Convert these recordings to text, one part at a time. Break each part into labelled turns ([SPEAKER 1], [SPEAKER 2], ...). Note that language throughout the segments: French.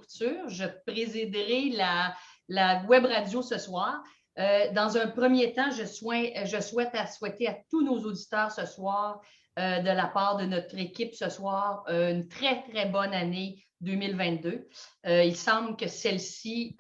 [SPEAKER 1] Couture. Je présiderai la web radio ce soir. Dans un premier temps, je souhaite souhaiter à tous nos auditeurs ce soir, de la part de notre équipe ce soir, une très, très bonne année 2022. Il semble que celle-ci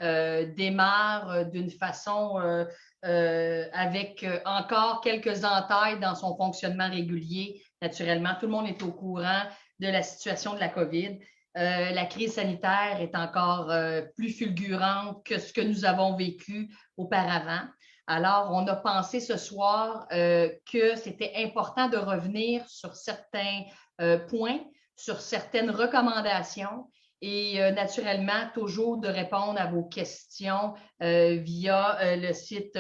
[SPEAKER 1] démarre d'une façon avec encore quelques entailles dans son fonctionnement régulier. Naturellement, tout le monde est au courant de la situation de la COVID. La crise sanitaire est encore plus fulgurante que ce que nous avons vécu auparavant. Alors, on a pensé ce soir que c'était important de revenir sur certains points, sur certaines recommandations et naturellement, toujours de répondre à vos questions via le site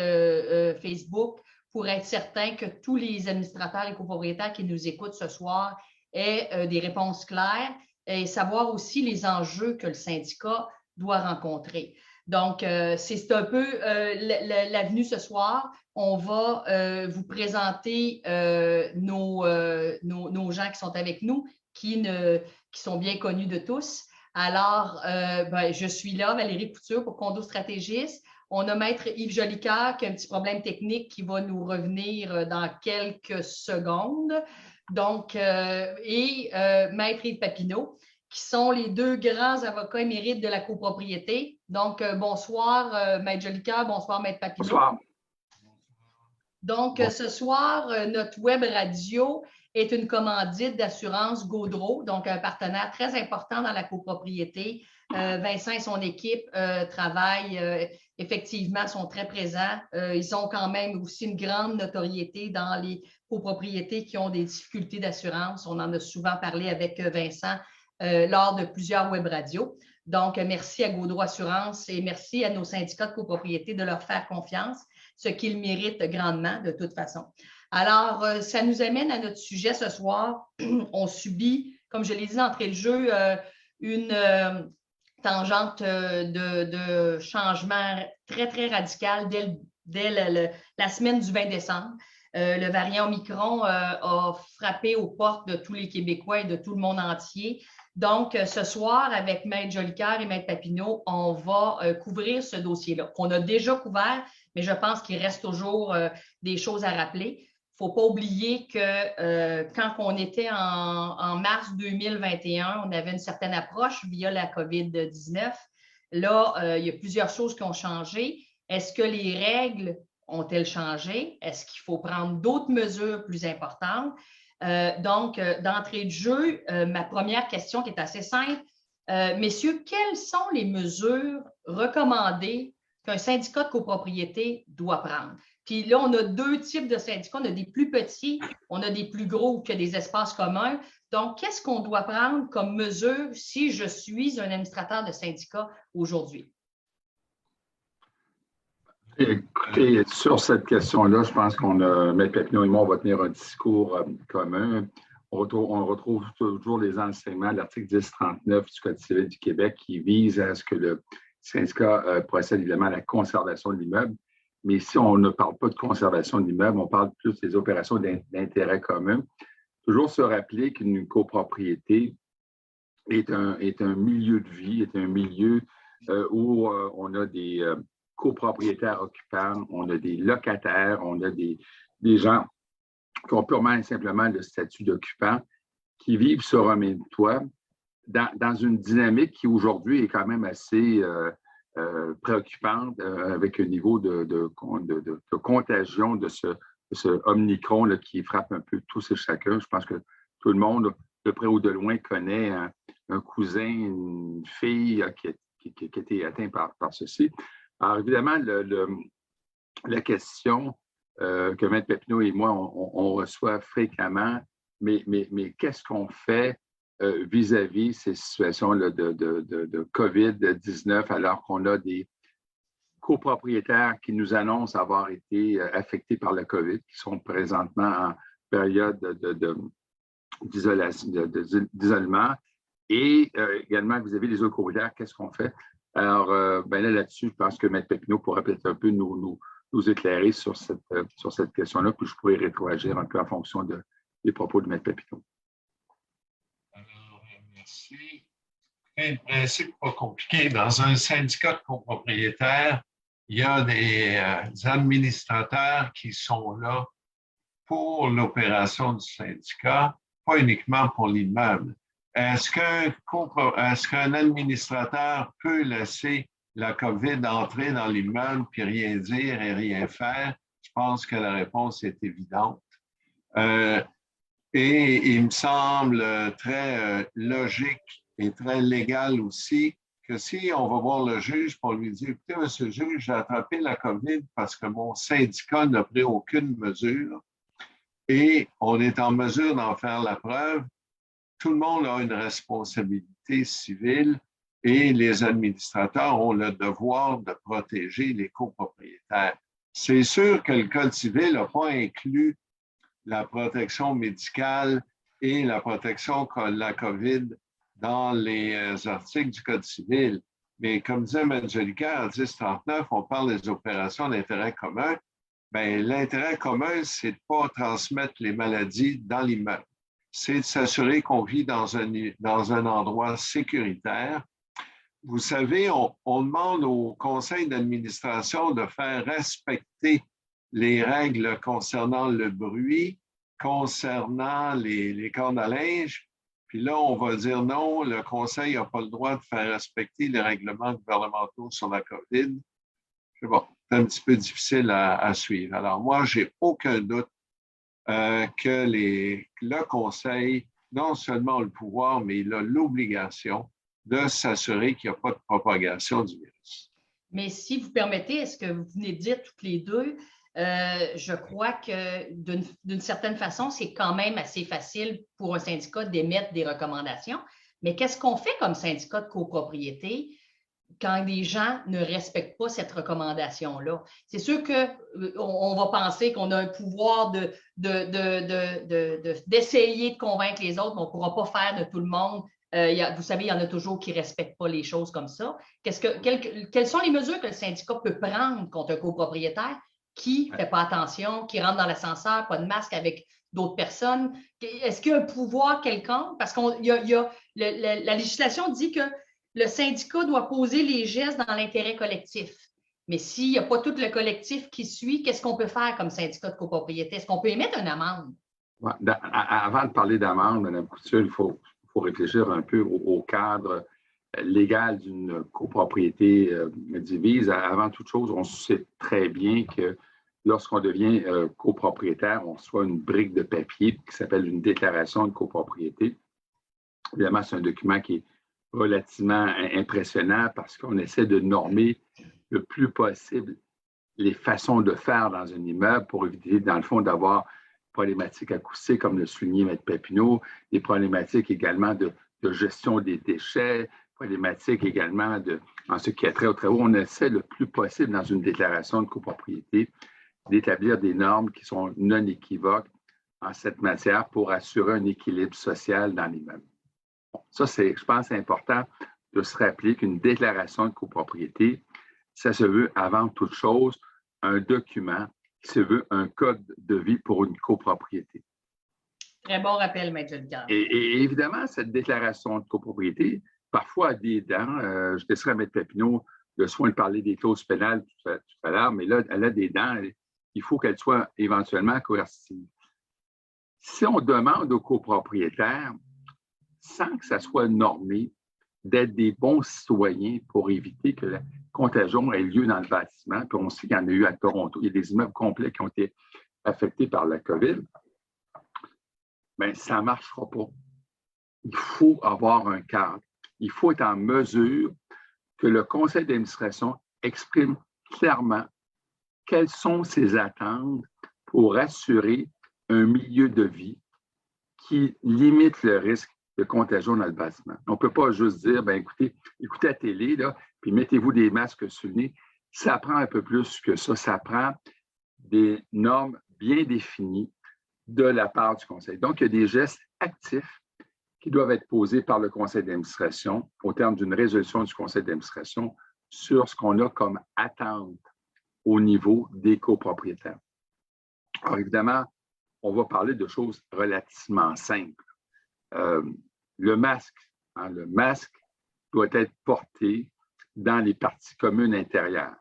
[SPEAKER 1] Facebook pour être certain que tous les administrateurs et copropriétaires qui nous écoutent ce soir aient des réponses claires et savoir aussi les enjeux que le syndicat doit rencontrer. Donc, c'est un peu l'avenue ce soir. On va vous présenter nos gens qui sont avec nous, qui sont bien connus de tous. Alors, je suis là, Valérie Couture, pour Condo Stratégiste. On a Maître Yves Jolicoeur qui a un petit problème technique qui va nous revenir dans quelques secondes. Donc, Maître Yves Papineau, qui sont les deux grands avocats émérites de la copropriété. Donc, bonsoir, Maître Jolicoeur, bonsoir, Maître Papineau.
[SPEAKER 2] Bonsoir.
[SPEAKER 1] Donc, ce soir, notre web radio est une commandite d'assurance Gaudreau, donc un partenaire très important dans la copropriété. Vincent et son équipe travaillent effectivement, sont très présents. Ils ont quand même aussi une grande notoriété dans les copropriétés qui ont des difficultés d'assurance. On en a souvent parlé avec Vincent lors de plusieurs web radios. Donc, merci à Gaudreau Assurance et merci à nos syndicats de copropriété de leur faire confiance, ce qu'ils méritent grandement de toute façon. Alors, ça nous amène à notre sujet ce soir. On subit, comme je l'ai dit d'entrée de jeu, une tangente de changement très, très radical dès la semaine du 20 décembre. Le variant Omicron a frappé aux portes de tous les Québécois et de tout le monde entier. Donc, ce soir, avec Maître Jolicoeur et Maître Papineau, on va couvrir ce dossier-là, qu'on a déjà couvert, mais je pense qu'il reste toujours des choses à rappeler. Il ne faut pas oublier que quand on était en mars 2021, on avait une certaine approche via la COVID-19. Là, il y a plusieurs choses qui ont changé. Est-ce que les règles ont-elles changé? Est-ce qu'il faut prendre d'autres mesures plus importantes? Donc, d'entrée de jeu, ma première question qui est assez simple. Messieurs, quelles sont les mesures recommandées qu'un syndicat de copropriété doit prendre? Puis là, on a deux types de syndicats. On a des plus petits, on a des plus gros qui ont des espaces communs. Donc, qu'est-ce qu'on doit prendre comme mesure si je suis un administrateur de syndicat aujourd'hui?
[SPEAKER 2] Écoutez, sur cette question-là, je pense qu'on a, Maître Papineau et moi, on va tenir un discours commun. On retrouve toujours les enseignements de l'article 1039 du Code civil du Québec qui vise à ce que le syndicat procède évidemment à la conservation de l'immeuble. Mais si on ne parle pas de conservation de l'immeuble, on parle plus des opérations d'intérêt commun. Toujours se rappeler qu'une copropriété est un milieu de vie, est un milieu où on a des copropriétaires occupants, on a des locataires, on a des gens qui ont purement et simplement le statut d'occupant, qui vivent sur un même toit dans une dynamique qui aujourd'hui est quand même assez préoccupante avec un niveau de contagion de ce Omicron là, qui frappe un peu tous et chacun. Je pense que tout le monde, de près ou de loin, connaît un cousin, une fille qui a été atteint par ceci. Alors, évidemment, la question que Maître Papineau et moi, on reçoit fréquemment, mais qu'est-ce qu'on fait vis-à-vis ces situations-là de COVID-19 alors qu'on a des copropriétaires qui nous annoncent avoir été affectés par le COVID, qui sont présentement en période d'isolement. Et également, vous avez les autres copropriétaires, qu'est-ce qu'on fait? Alors, là-dessus, je pense que Maître Papineau pourrait peut-être un peu nous éclairer sur cette question-là, puis je pourrais rétroagir un peu en fonction des propos de Maître Papineau.
[SPEAKER 3] Alors, merci. le principe pas compliqué. Dans un syndicat de copropriétaires, il y a des administrateurs qui sont là pour l'opération du syndicat, pas uniquement pour l'immeuble. Est-ce qu'un administrateur peut laisser la COVID entrer dans l'immeuble puis rien dire et rien faire? Je pense que la réponse est évidente. Et il me semble très logique et très légal aussi que si on va voir le juge pour lui dire, écoutez, monsieur le juge, j'ai attrapé la COVID parce que mon syndicat n'a pris aucune mesure et on est en mesure d'en faire la preuve, tout le monde a une responsabilité civile et les administrateurs ont le devoir de protéger les copropriétaires. C'est sûr que le Code civil n'a pas inclus la protection médicale et la protection de la COVID dans les articles du Code civil. Mais comme disait Mme Jolicoeur, à 1039, on parle des opérations d'intérêt commun. Bien, l'intérêt commun, c'est de ne pas transmettre les maladies dans l'immeuble. C'est de s'assurer qu'on vit dans un endroit sécuritaire. Vous savez, on demande au conseil d'administration de faire respecter les règles concernant le bruit, concernant les cordes à linge. Puis là, on va dire non, le conseil n'a pas le droit de faire respecter les règlements gouvernementaux sur la COVID. Bon, c'est un petit peu difficile à suivre. Alors moi, j'ai aucun doute que le conseil, non seulement a le pouvoir, mais il a l'obligation de s'assurer qu'il n'y a pas de propagation du virus.
[SPEAKER 1] Mais si vous permettez, est-ce que vous venez de dire toutes les deux, je crois que d'une certaine façon, c'est quand même assez facile pour un syndicat d'émettre des recommandations. Mais qu'est-ce qu'on fait comme syndicat de copropriété quand des gens ne respectent pas cette recommandation-là? C'est sûr qu'on va penser qu'on a un pouvoir d'essayer de convaincre les autres, mais on ne pourra pas faire de tout le monde. Vous savez, il y en a toujours qui ne respectent pas les choses comme ça. Quelles sont les mesures que le syndicat peut prendre contre un copropriétaire qui ne fait pas attention, qui rentre dans l'ascenseur, pas de masque avec d'autres personnes? Est-ce qu'il y a un pouvoir quelconque? Parce que la législation dit que le syndicat doit poser les gestes dans l'intérêt collectif. Mais s'il n'y a pas tout le collectif qui suit, qu'est-ce qu'on peut faire comme syndicat de copropriété? Est-ce qu'on peut émettre une amende?
[SPEAKER 2] Ouais, avant de parler d'amende, Mme Couture, il faut réfléchir un peu au cadre légal d'une copropriété divise. Avant toute chose, on sait très bien que lorsqu'on devient copropriétaire, on reçoit une brique de papier qui s'appelle une déclaration de copropriété. Évidemment, c'est un document qui est relativement impressionnant parce qu'on essaie de normer le plus possible les façons de faire dans un immeuble pour éviter, dans le fond, d'avoir problématiques acoustiques, comme le soulignait M. Papineau, des problématiques également de gestion des déchets, problématiques également en ce qui est trait aux travaux. On essaie le plus possible dans une déclaration de copropriété d'établir des normes qui sont non équivoques en cette matière pour assurer un équilibre social dans l'immeuble. Bon, ça, je pense, c'est important de se rappeler qu'une déclaration de copropriété, ça se veut avant toute chose un document qui se veut un code de vie pour une copropriété.
[SPEAKER 1] Très bon rappel, M. Jolicoeur.
[SPEAKER 2] Et évidemment, cette déclaration de copropriété, parfois a des dents. Je laisserai à M. Papineau le soin de parler des clauses pénales tout à l'heure, mais là, elle a des dents. Il faut qu'elle soit éventuellement coercitive. Si on demande aux copropriétaires, sans que ça soit normé, d'être des bons citoyens pour éviter que la contagion ait lieu dans le bâtiment. Puis on sait qu'il y en a eu à Toronto. Il y a des immeubles complets qui ont été affectés par la COVID. Bien, ça ne marchera pas. Il faut avoir un cadre. Il faut être en mesure que le conseil d'administration exprime clairement quelles sont ses attentes pour assurer un milieu de vie qui limite le risque de contagion dans le bâtiment. On ne peut pas juste dire, bien, écoutez la télé, là, puis mettez-vous des masques sur le nez. Ça prend un peu plus que ça. Ça prend des normes bien définies de la part du conseil. Donc, il y a des gestes actifs qui doivent être posés par le conseil d'administration au terme d'une résolution du conseil d'administration sur ce qu'on a comme attente au niveau des copropriétaires. Alors, évidemment, on va parler de choses relativement simples. Le masque. Le masque, doit être porté dans les parties communes intérieures.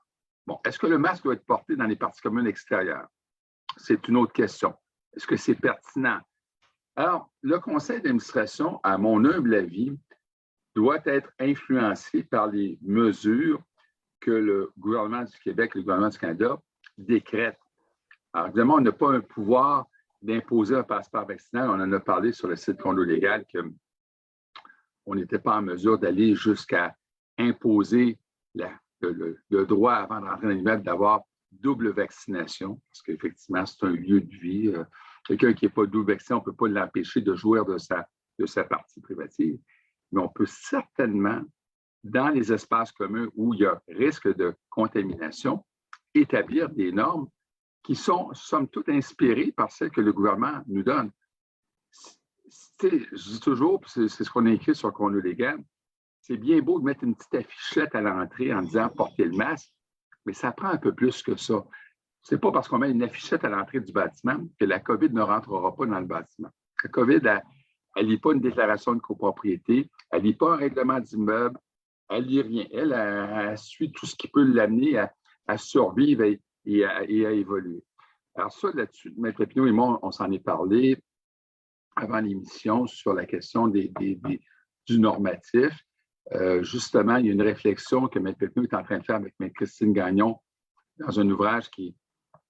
[SPEAKER 2] Bon, est-ce que le masque doit être porté dans les parties communes extérieures? C'est une autre question. Est-ce que c'est pertinent? Alors, le conseil d'administration, à mon humble avis, doit être influencé par les mesures que le gouvernement du Québec, le gouvernement du Canada décrètent. Alors, évidemment, on n'a pas un pouvoir d'imposer un passeport vaccinal. On en a parlé sur le site Condo Légal qu'on n'était pas en mesure d'aller jusqu'à imposer le droit avant de rentrer dans l'immeuble d'avoir double vaccination, parce qu'effectivement, c'est un lieu de vie. Quelqu'un qui n'est pas double vacciné, on ne peut pas l'empêcher de jouir de sa partie privative. Mais on peut certainement, dans les espaces communs où il y a risque de contamination, établir des normes qui sont, somme toute, inspirées par celles que le gouvernement nous donne. Je dis toujours, c'est ce qu'on a écrit sur le Condo Légal, c'est bien beau de mettre une petite affichette à l'entrée en disant « portez le masque », mais ça prend un peu plus que ça. Ce n'est pas parce qu'on met une affichette à l'entrée du bâtiment que la COVID ne rentrera pas dans le bâtiment. La COVID, elle ne lit pas une déclaration de copropriété, elle ne lit pas un règlement d'immeuble, elle ne lit rien. Elle suit tout ce qui peut l'amener à survivre et à évoluer. Alors ça, là-dessus, Maître Papineau et moi, on s'en est parlé avant l'émission sur la question du normatif. Justement, il y a une réflexion que Maître Papineau est en train de faire avec Maître Christine Gagnon dans un ouvrage qui est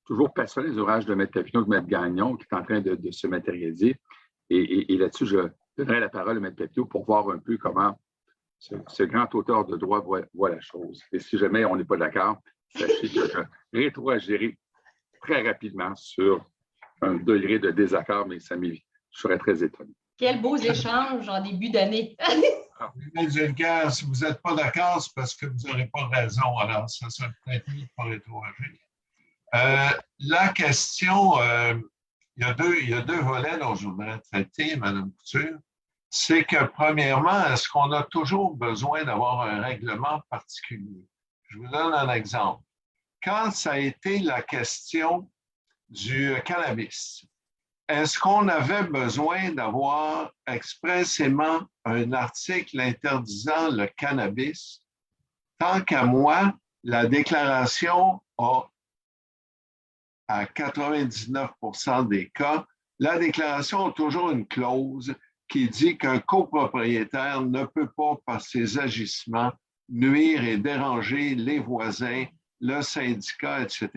[SPEAKER 2] toujours passionnant, les ouvrages de Maître Papineau et de Maître Gagnon, qui est en train de se matérialiser. Et là-dessus, je donnerai la parole à Maître Papineau pour voir un peu comment ce grand auteur de droit voit la chose. Et si jamais on n'est pas d'accord, sachez que je rétroagirai très rapidement sur un degré de désaccord, mais je serais très étonné.
[SPEAKER 1] Quels beaux échanges en début d'année.
[SPEAKER 3] M. Jolicoeur, si vous n'êtes pas d'accord, c'est parce que vous n'aurez pas raison. Alors, ça serait peut-être mieux de ne pas rétroagir. La question, il y a deux volets dont je voudrais traiter, Mme Couture. C'est que, premièrement, est-ce qu'on a toujours besoin d'avoir un règlement particulier? Je vous donne un exemple. Quand ça a été la question du cannabis, est-ce qu'on avait besoin d'avoir expressément un article interdisant le cannabis? Tant qu'à moi, la déclaration a, à 99% des cas, la déclaration a toujours une clause qui dit qu'un copropriétaire ne peut pas, par ses agissements, nuire et déranger les voisins, le syndicat, etc.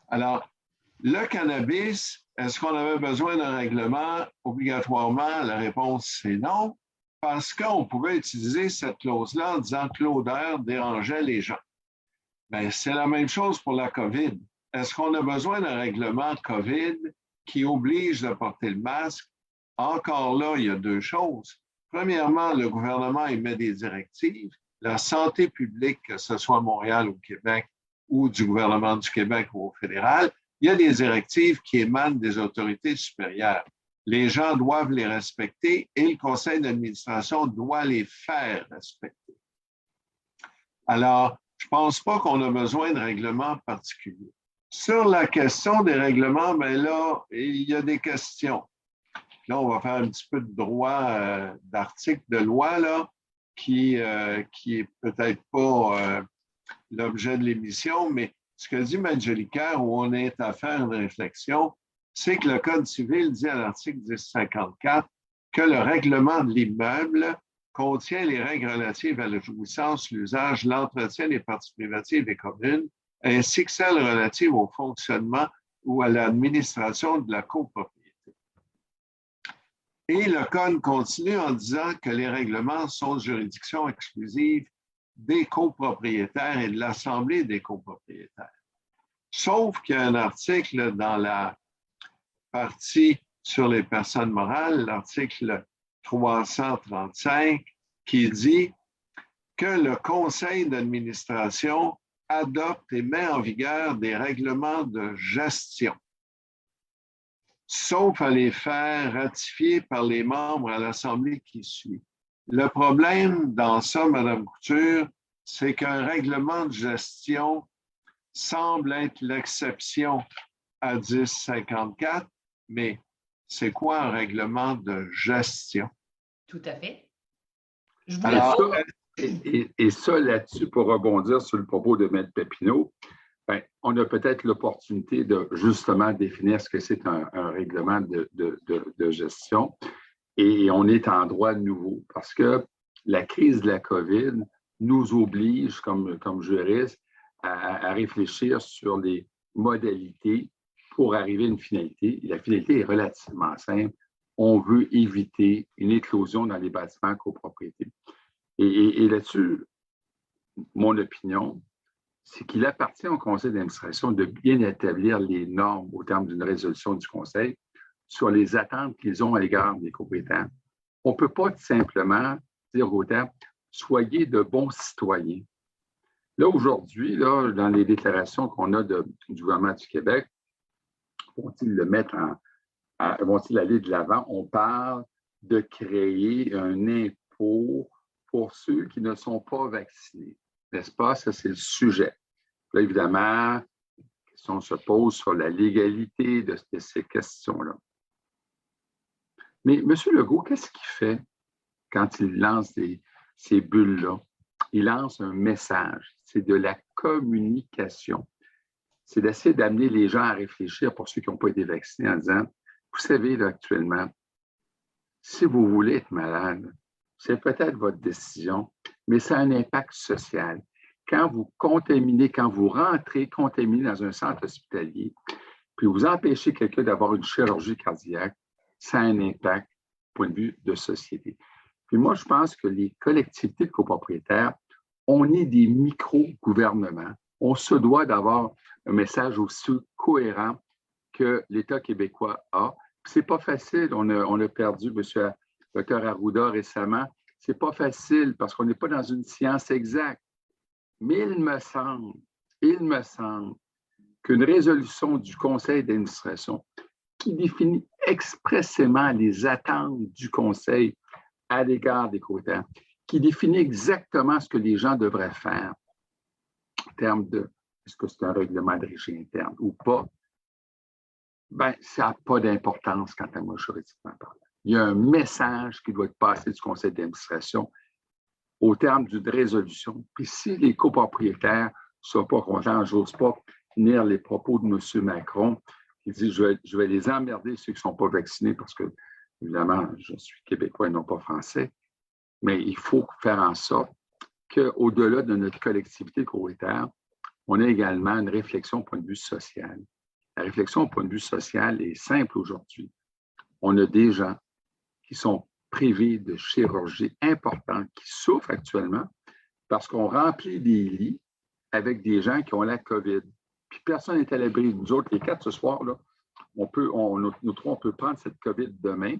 [SPEAKER 3] Alors, le cannabis, est-ce qu'on avait besoin d'un règlement? Obligatoirement, la réponse, c'est non, parce qu'on pouvait utiliser cette clause-là en disant que l'odeur dérangeait les gens. Bien, c'est la même chose pour la COVID. Est-ce qu'on a besoin d'un règlement COVID qui oblige de porter le masque? Encore là, il y a deux choses. Premièrement, le gouvernement émet des directives. La santé publique, que ce soit à Montréal ou au Québec, ou du gouvernement du Québec ou au fédéral, il y a des directives qui émanent des autorités supérieures. Les gens doivent les respecter et le conseil d'administration doit les faire respecter. Alors, je ne pense pas qu'on a besoin de règlements particuliers. Sur la question des règlements, bien là, il y a des questions. Là, on va faire un petit peu de droit d'article de loi là, qui est peut-être pas l'objet de l'émission, mais ce que dit M. Jolicoeur, où on est à faire une réflexion, c'est que le Code civil dit à l'article 1054 que le règlement de l'immeuble contient les règles relatives à la jouissance, l'usage, l'entretien des parties privatives et communes, ainsi que celles relatives au fonctionnement ou à l'administration de la copropriété. Et le Code continue en disant que les règlements sont de juridiction exclusive des copropriétaires et de l'Assemblée des copropriétaires. Sauf qu'il y a un article dans la partie sur les personnes morales, l'article 335, qui dit que le conseil d'administration adopte et met en vigueur des règlements de gestion, sauf à les faire ratifier par les membres à l'Assemblée qui suit. Le problème dans ça, Mme Couture, c'est qu'un règlement de gestion semble être l'exception à 1054, mais c'est quoi un règlement de gestion?
[SPEAKER 1] Tout à fait.
[SPEAKER 2] Et ça, là-dessus, pour rebondir sur le propos de Maître Papineau, ben, on a peut-être l'opportunité de justement définir ce que c'est un règlement de gestion. Et on est en droit nouveau parce que la crise de la COVID nous oblige, comme juristes, à réfléchir sur les modalités pour arriver à une finalité. Et la finalité est relativement simple. On veut éviter une éclosion dans les bâtiments copropriétés. Et là-dessus, mon opinion, c'est qu'il appartient au conseil d'administration de bien établir les normes au terme d'une résolution du conseil sur les attentes qu'ils ont à l'égard des propriétaires. On ne peut pas tout simplement dire aux termes « soyez de bons citoyens ». Là, aujourd'hui, là, dans les déclarations qu'on a du gouvernement du Québec, vont-ils le mettre vont-ils aller de l'avant? On parle de créer un impôt pour ceux qui ne sont pas vaccinés. N'est-ce pas? Ça, c'est le sujet. Là, évidemment, la question se pose sur la légalité de ces questions-là. Mais M. Legault, qu'est-ce qu'il fait quand il lance ces bulles-là? Il lance un message. C'est de la communication. C'est d'essayer d'amener les gens à réfléchir pour ceux qui n'ont pas été vaccinés en disant, vous savez, là, actuellement, si vous voulez être malade, c'est peut-être votre décision, mais ça a un impact social. Quand vous contaminez, quand vous rentrez contaminé dans un centre hospitalier, puis vous empêchez quelqu'un d'avoir une chirurgie cardiaque, ça a un impact du point de vue de société. Puis moi, je pense que les collectivités de copropriétaires, on est des micro-gouvernements. On se doit d'avoir un message aussi cohérent que l'État québécois a. C'est pas facile. On a perdu M. Dr. Arruda récemment. C'est pas facile parce qu'on n'est pas dans une science exacte. Mais il me semble qu'une résolution du conseil d'administration qui définit expressément les attentes du conseil à l'égard des quotas, qui définit exactement ce que les gens devraient faire en termes de est-ce que c'est un règlement de régie interne ou pas, bien, ça n'a pas d'importance quant à moi juridiquement parlant. Il y a un message qui doit être passé du conseil d'administration au terme d'une résolution. Puis si les copropriétaires ne sont pas contents, je n'ose pas finir les propos de M. Macron, qui dit je vais les emmerder ceux qui ne sont pas vaccinés parce que, évidemment, je suis québécois et non pas français, mais il faut faire en sorte qu'au-delà de notre collectivité copropriétaire, on ait également une réflexion au point de vue social. La réflexion au point de vue social est simple aujourd'hui. On a des gens qui sont privés de chirurgie importante, qui souffrent actuellement parce qu'on remplit des lits avec des gens qui ont la COVID. Puis personne n'est à l'abri. Nous autres, les 4 ce soir, là, nous trois, on peut prendre cette COVID demain,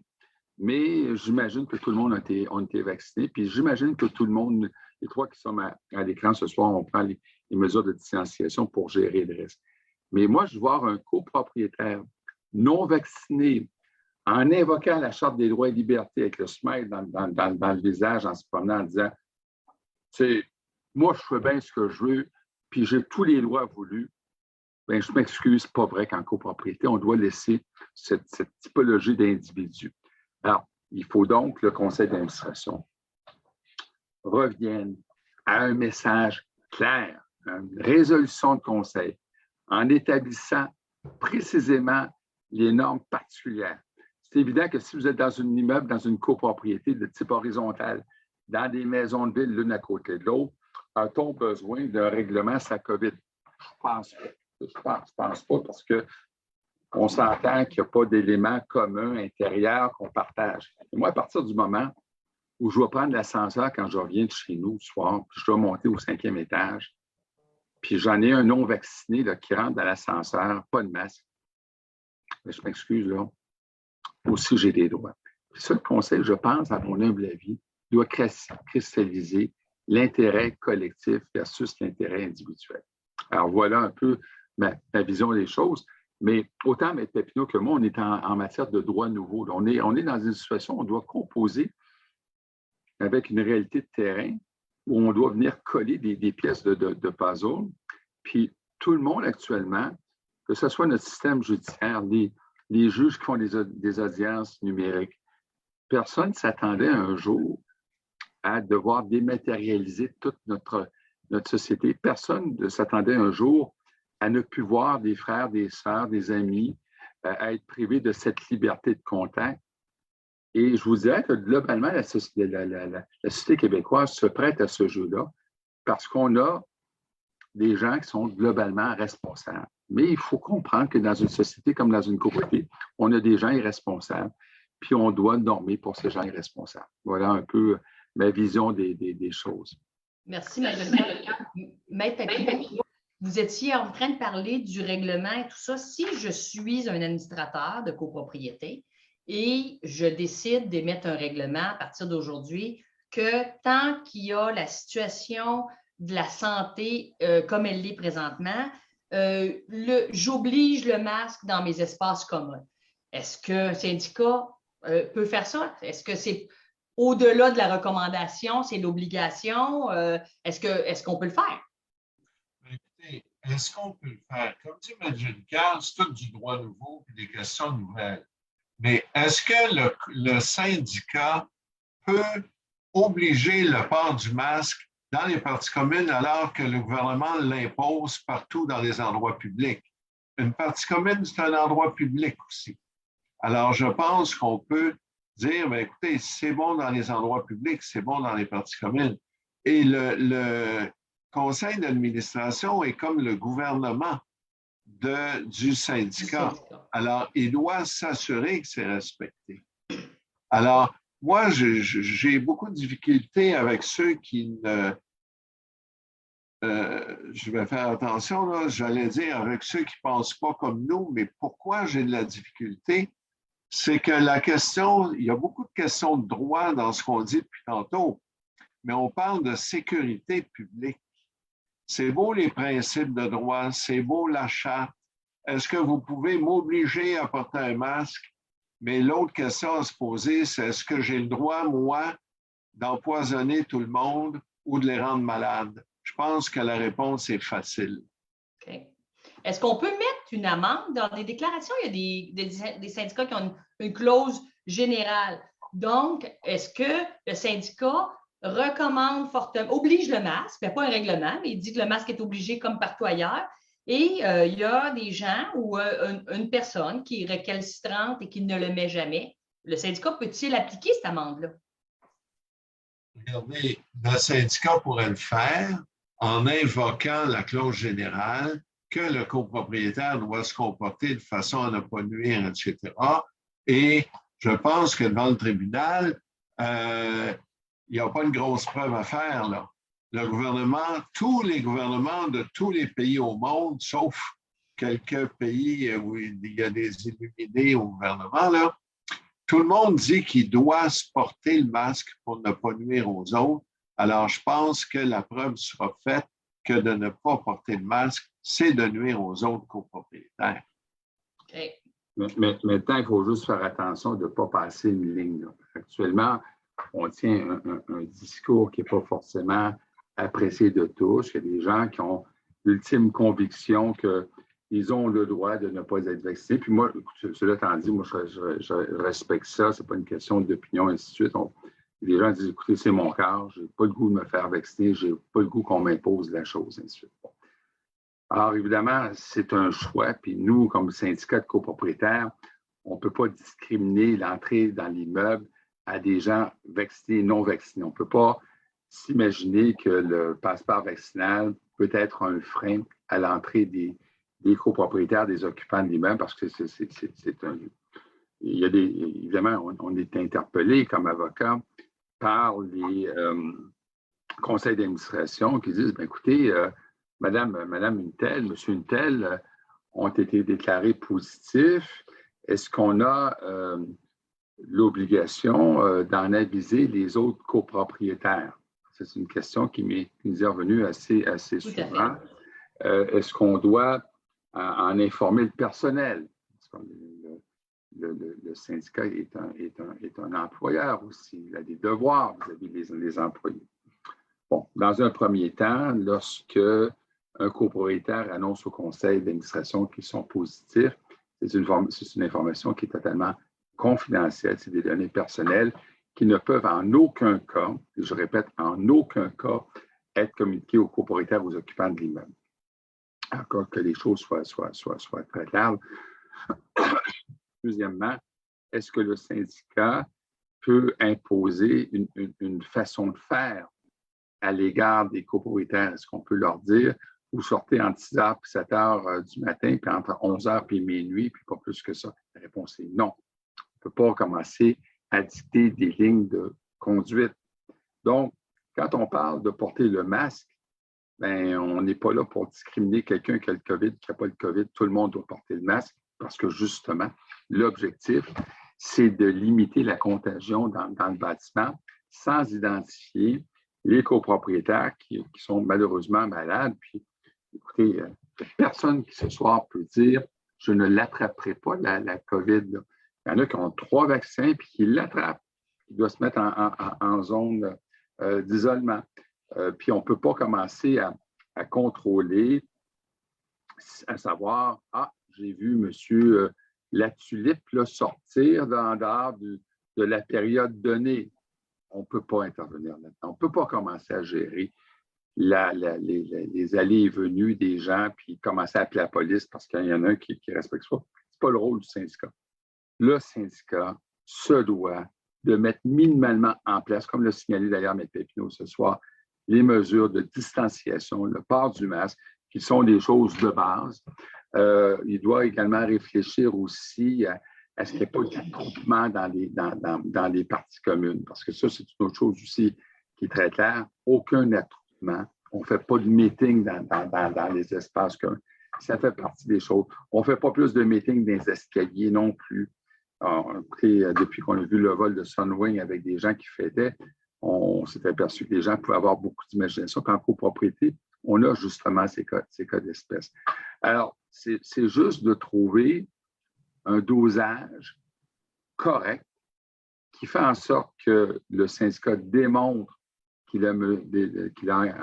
[SPEAKER 2] mais j'imagine que tout le monde a été vacciné. Puis j'imagine que tout le monde, les 3 qui sont à l'écran ce soir, on prend les mesures de distanciation pour gérer le risque. Mais moi, je vois un copropriétaire non vacciné en invoquant la Charte des droits et libertés avec le smile dans le visage, en se promenant en disant moi, je fais bien ce que je veux, puis j'ai tous les droits voulus. Bien, je m'excuse, c'est pas vrai qu'en copropriété, on doit laisser cette typologie d'individus. Alors, il faut donc que le conseil d'administration revienne à un message clair, une résolution de conseil, en établissant précisément les normes particulières. C'est évident que si vous êtes dans un immeuble, dans une copropriété de type horizontal, dans des maisons de ville l'une à côté de l'autre, a-t-on besoin d'un règlement sur la COVID? Je pense pas. Je pense pas parce qu'on s'entend qu'il n'y a pas d'éléments communs intérieurs qu'on partage. Et moi, à partir du moment où je vais prendre l'ascenseur quand je reviens de chez nous le soir, puis je dois monter au 5e étage, puis j'en ai un non-vacciné là, qui rentre dans l'ascenseur, pas de masque. Mais je m'excuse, là. Aussi, j'ai des droits. Puis ça, le conseil, je pense, à mon humble avis, doit cristalliser l'intérêt collectif versus l'intérêt individuel. Alors, voilà un peu ma vision des choses. Mais autant M. Papineau que moi, on est en matière de droit nouveau. On est dans une situation où on doit composer avec une réalité de terrain où on doit venir coller des pièces de puzzle. Puis tout le monde actuellement, que ce soit notre système judiciaire, les juges qui font des audiences numériques, personne ne s'attendait un jour à devoir dématérialiser toute notre société. Personne ne s'attendait un jour à ne plus voir des frères, des sœurs, des amis, à être privé de cette liberté de contact. Et je vous dirais que globalement, la société québécoise se prête à ce jeu-là parce qu'on a des gens qui sont globalement responsables. Mais il faut comprendre que dans une société comme dans une communauté, on a des gens irresponsables, puis on doit normer pour ces gens irresponsables. Voilà un peu ma vision des choses.
[SPEAKER 1] Merci, Maître Papineau. Vous étiez en train de parler du règlement et tout ça. Si je suis un administrateur de copropriété et je décide d'émettre un règlement à partir d'aujourd'hui, que tant qu'il y a la situation de la santé comme elle l'est présentement, j'oblige le masque dans mes espaces communs. Est-ce qu'un syndicat peut faire ça? Est-ce que c'est au-delà de la recommandation, c'est l'obligation? Est-ce qu'on peut le faire?
[SPEAKER 3] Écoutez, est-ce qu'on peut le faire? Comme dit M. Ducal, c'est tout du droit nouveau et des questions nouvelles. Mais est-ce que le syndicat peut obliger le port du masque dans les parties communes alors que le gouvernement l'impose partout dans les endroits publics? Une partie commune, c'est un endroit public aussi. Alors, je pense qu'on peut dire, bien, écoutez, c'est bon dans les endroits publics, c'est bon dans les parties communes. Et le conseil d'administration est comme le gouvernement du syndicat. Alors, il doit s'assurer que c'est respecté. Alors, moi, j'ai beaucoup de difficultés avec ceux qui ne... je vais faire attention, là, j'allais dire avec ceux qui ne pensent pas comme nous, mais pourquoi j'ai de la difficulté? C'est que la question, il y a beaucoup de questions de droit dans ce qu'on dit depuis tantôt, mais on parle de sécurité publique. C'est beau les principes de droit, c'est beau la charte. Est-ce que vous pouvez m'obliger à porter un masque? Mais l'autre question à se poser, c'est est-ce que j'ai le droit, moi, d'empoisonner tout le monde ou de les rendre malades? Je pense que la réponse est facile.
[SPEAKER 1] OK. Est-ce qu'on peut mettre une amende dans des déclarations? Il y a des syndicats qui ont une clause générale. Donc, est-ce que le syndicat recommande fortement, oblige le masque, il n'y a pas un règlement, mais il dit que le masque est obligé comme partout ailleurs. Et il y a des gens ou une personne qui est récalcitrante et qui ne le met jamais. Le syndicat peut-il appliquer cette amende-là?
[SPEAKER 3] Regardez, le syndicat pourrait le faire en invoquant la clause générale que le copropriétaire doit se comporter de façon à ne pas nuire, etc. Et je pense que devant le tribunal, il n'y a pas une grosse preuve à faire, là. Le gouvernement, tous les gouvernements de tous les pays au monde, sauf quelques pays où il y a des illuminés au gouvernement, là, tout le monde dit qu'il doit se porter le masque pour ne pas nuire aux autres. Alors, je pense que la preuve sera faite que de ne pas porter le masque, c'est de nuire aux autres copropriétaires.
[SPEAKER 1] Okay.
[SPEAKER 2] Mais maintenant, il faut juste faire attention de ne pas passer une ligne, là. Actuellement, on tient un discours qui n'est pas forcément apprécié de tous. Il y a des gens qui ont l'ultime conviction qu'ils ont le droit de ne pas être vaccinés. Puis moi, cela étant dit, moi, je respecte ça. Ce n'est pas une question d'opinion, ainsi de suite. Les gens disent, écoutez, c'est mon cas, je n'ai pas le goût de me faire vacciner, je n'ai pas le goût qu'on m'impose la chose, ainsi de suite. Bon. Alors, évidemment, c'est un choix. Puis nous, comme syndicat de copropriétaires, on ne peut pas discriminer l'entrée dans l'immeuble à des gens vaccinés et non vaccinés. On ne peut pas s'imaginer que le passeport vaccinal peut être un frein à l'entrée des copropriétaires, des occupants de l'immeuble, parce que évidemment, on est interpellé comme avocat par les conseils d'administration qui disent, bien, écoutez, Madame une telle, Monsieur une telle ont été déclarés positifs. Est-ce qu'on a l'obligation d'en aviser les autres copropriétaires? C'est une question qui nous est revenue assez souvent. Est-ce qu'on doit en informer le personnel? Le syndicat est un employeur aussi. Il a des devoirs vis-à-vis des employés. Bon, dans un premier temps, lorsque un copropriétaire annonce au conseil d'administration qu'ils sont positifs, c'est une information qui est totalement confidentielle, c'est des données personnelles. qui ne peuvent en aucun cas, et je répète, en aucun cas, être communiqués aux copropriétaires ou aux occupants de l'immeuble. Encore que les choses soient très claires. Deuxièmement, est-ce que le syndicat peut imposer une façon de faire à l'égard des copropriétaires? Est-ce qu'on peut leur dire, vous sortez entre 6 h et 7 h du matin, puis entre 11 h et minuit, puis pas plus que ça? La réponse est non. On ne peut pas commencer à dicter des lignes de conduite. Donc, quand on parle de porter le masque, ben, on n'est pas là pour discriminer quelqu'un qui a le COVID, qui n'a pas le COVID. Tout le monde doit porter le masque parce que justement, l'objectif, c'est de limiter la contagion dans le bâtiment sans identifier les copropriétaires qui sont malheureusement malades. Puis, écoutez, personne qui ce soir peut dire « je ne l'attraperai pas, la COVID ». Il y en a qui ont 3 vaccins puis qui l'attrapent. Ils doivent se mettre en zone d'isolement. Puis on ne peut pas commencer à contrôler, à savoir, j'ai vu monsieur la tulipe là, sortir dehors de la période donnée. On ne peut pas intervenir là-dedans. On ne peut pas commencer à gérer les allées et venues des gens puis commencer à appeler la police parce qu'il y en a un qui respecte ça. Ce n'est pas le rôle du syndicat. Le syndicat se doit de mettre minimalement en place, comme l'a signalé d'ailleurs M. Pépineau ce soir, les mesures de distanciation, le port du masque, qui sont des choses de base. Il doit également réfléchir aussi à ce qu'il n'y ait pas d'attroupement dans les parties communes, parce que ça, c'est une autre chose aussi qui est très claire. Aucun attroupement. On ne fait pas de meeting dans les espaces communs. Ça fait partie des choses. On ne fait pas plus de meetings dans les escaliers non plus. Alors, écoutez, depuis qu'on a vu le vol de Sunwing avec des gens qui fêtaient, on s'est aperçu que les gens pouvaient avoir beaucoup d'imagination. Puis en copropriété, on a justement ces cas d'espèce. Alors, c'est juste de trouver un dosage correct qui fait en sorte que le syndicat démontre qu'il a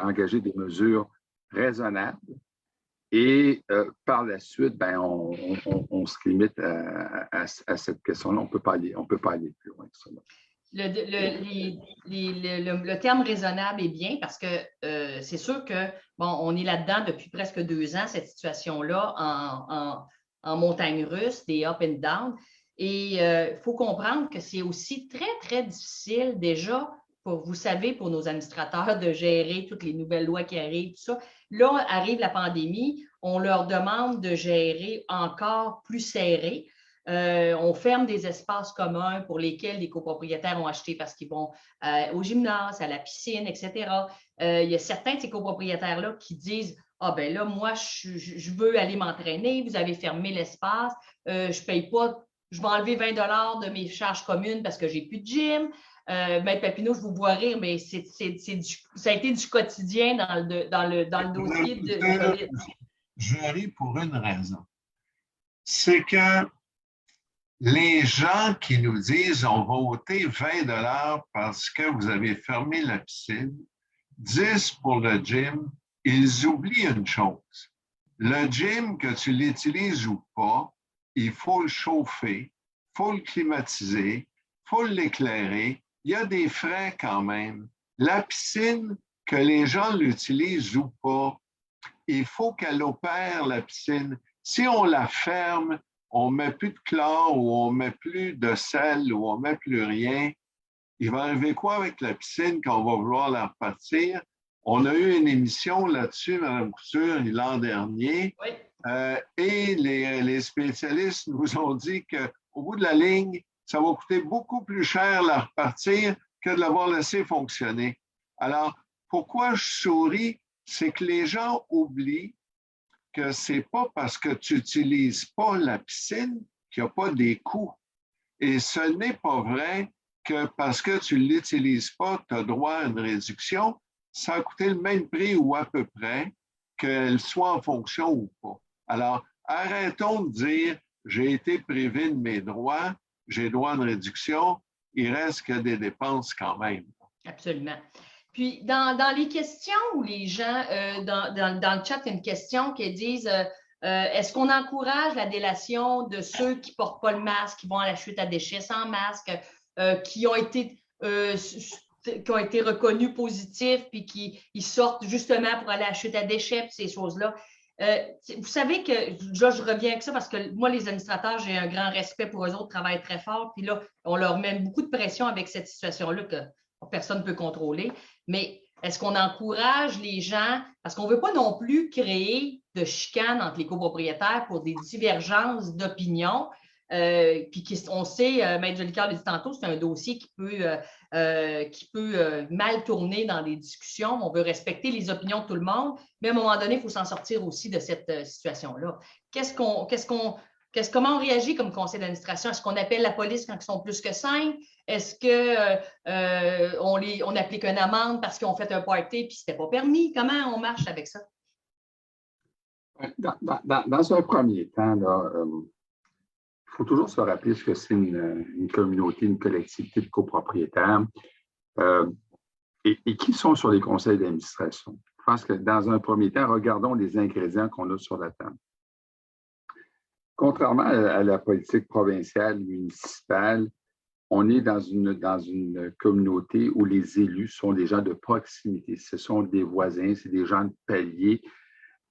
[SPEAKER 2] engagé des mesures raisonnables. Et par la suite, ben, on se limite à cette question-là. On ne peut pas aller plus loin que ça.
[SPEAKER 1] Le terme raisonnable est bien parce que c'est sûr que, bon, on est là-dedans depuis presque 2 ans, cette situation-là, en montagne russe, des up and down. Et il faut comprendre que c'est aussi très, très difficile déjà, vous savez, pour nos administrateurs de gérer toutes les nouvelles lois qui arrivent, tout ça. Là, arrive la pandémie, on leur demande de gérer encore plus serré. On ferme des espaces communs pour lesquels les copropriétaires ont acheté parce qu'ils vont au gymnase, à la piscine, etc. Il y a certains de ces copropriétaires-là qui disent « Ah ben là, moi, je veux aller m'entraîner, vous avez fermé l'espace, je ne paye pas, je vais enlever 20 $ de mes charges communes parce que je n'ai plus de gym. » Maître Papineau, je vous vois rire, mais ça a été du quotidien dans le dossier de COVID.
[SPEAKER 3] Je ris pour une raison. C'est que les gens qui nous disent on va ôter 20 $ parce que vous avez fermé la piscine, 10 pour le gym, ils oublient une chose. Le gym, que tu l'utilises ou pas, il faut le chauffer, il faut le climatiser, il faut l'éclairer. Il y a des frais quand même. La piscine, que les gens l'utilisent ou pas, il faut qu'elle opère la piscine. Si on la ferme, on ne met plus de chlore ou on ne met plus de sel ou on ne met plus rien, il va arriver quoi avec la piscine quand on va vouloir la repartir? On a eu une émission là-dessus, Mme Couture, l'an dernier,
[SPEAKER 1] oui.
[SPEAKER 3] Et les spécialistes nous ont dit qu'au bout de la ligne, ça va coûter beaucoup plus cher la repartir que de l'avoir laissé fonctionner. Alors, pourquoi je souris? C'est que les gens oublient que ce n'est pas parce que tu n'utilises pas la piscine qu'il n'y a pas des coûts. Et ce n'est pas vrai que parce que tu ne l'utilises pas, tu as droit à une réduction. Ça a coûté le même prix ou à peu près, qu'elle soit en fonction ou pas. Alors, arrêtons de dire « j'ai été privé de mes droits ». J'ai droit à une réduction, il reste que des dépenses quand même.
[SPEAKER 1] Absolument. Puis, dans les questions où les gens, dans le chat, il y a une question qui disent est-ce qu'on encourage la délation de ceux qui ne portent pas le masque, qui vont à la chute à déchets sans masque, qui ont été qui ont été reconnus positifs, puis qui ils sortent justement pour aller à la chute à déchets, puis ces choses-là. Vous savez que, là, je reviens avec ça parce que moi, les administrateurs, j'ai un grand respect pour eux autres, travaillent très fort, puis là, on leur met beaucoup de pression avec cette situation-là que personne ne peut contrôler. Mais est-ce qu'on encourage les gens, parce qu'on ne veut pas non plus créer de chicanes entre les copropriétaires pour des divergences d'opinion, puis on sait, Maître Jolicoeur l'a dit tantôt, c'est un dossier qui peut mal tourner dans des discussions. On veut respecter les opinions de tout le monde, mais à un moment donné, il faut s'en sortir aussi de cette situation-là. Comment on réagit comme conseil d'administration? Est-ce qu'on appelle la police quand ils sont plus que 5? Est-ce qu'on applique une amende parce qu'ils ont fait un party puis c'était pas permis? Comment on marche avec ça?
[SPEAKER 2] Dans un premier temps, il faut toujours se rappeler ce que c'est une communauté, une collectivité de copropriétaires et qui sont sur les conseils d'administration. Je pense que dans un premier temps, regardons les ingrédients qu'on a sur la table. Contrairement à la politique provinciale, municipale, on est dans une communauté où les élus sont des gens de proximité. Ce sont des voisins, c'est des gens de palier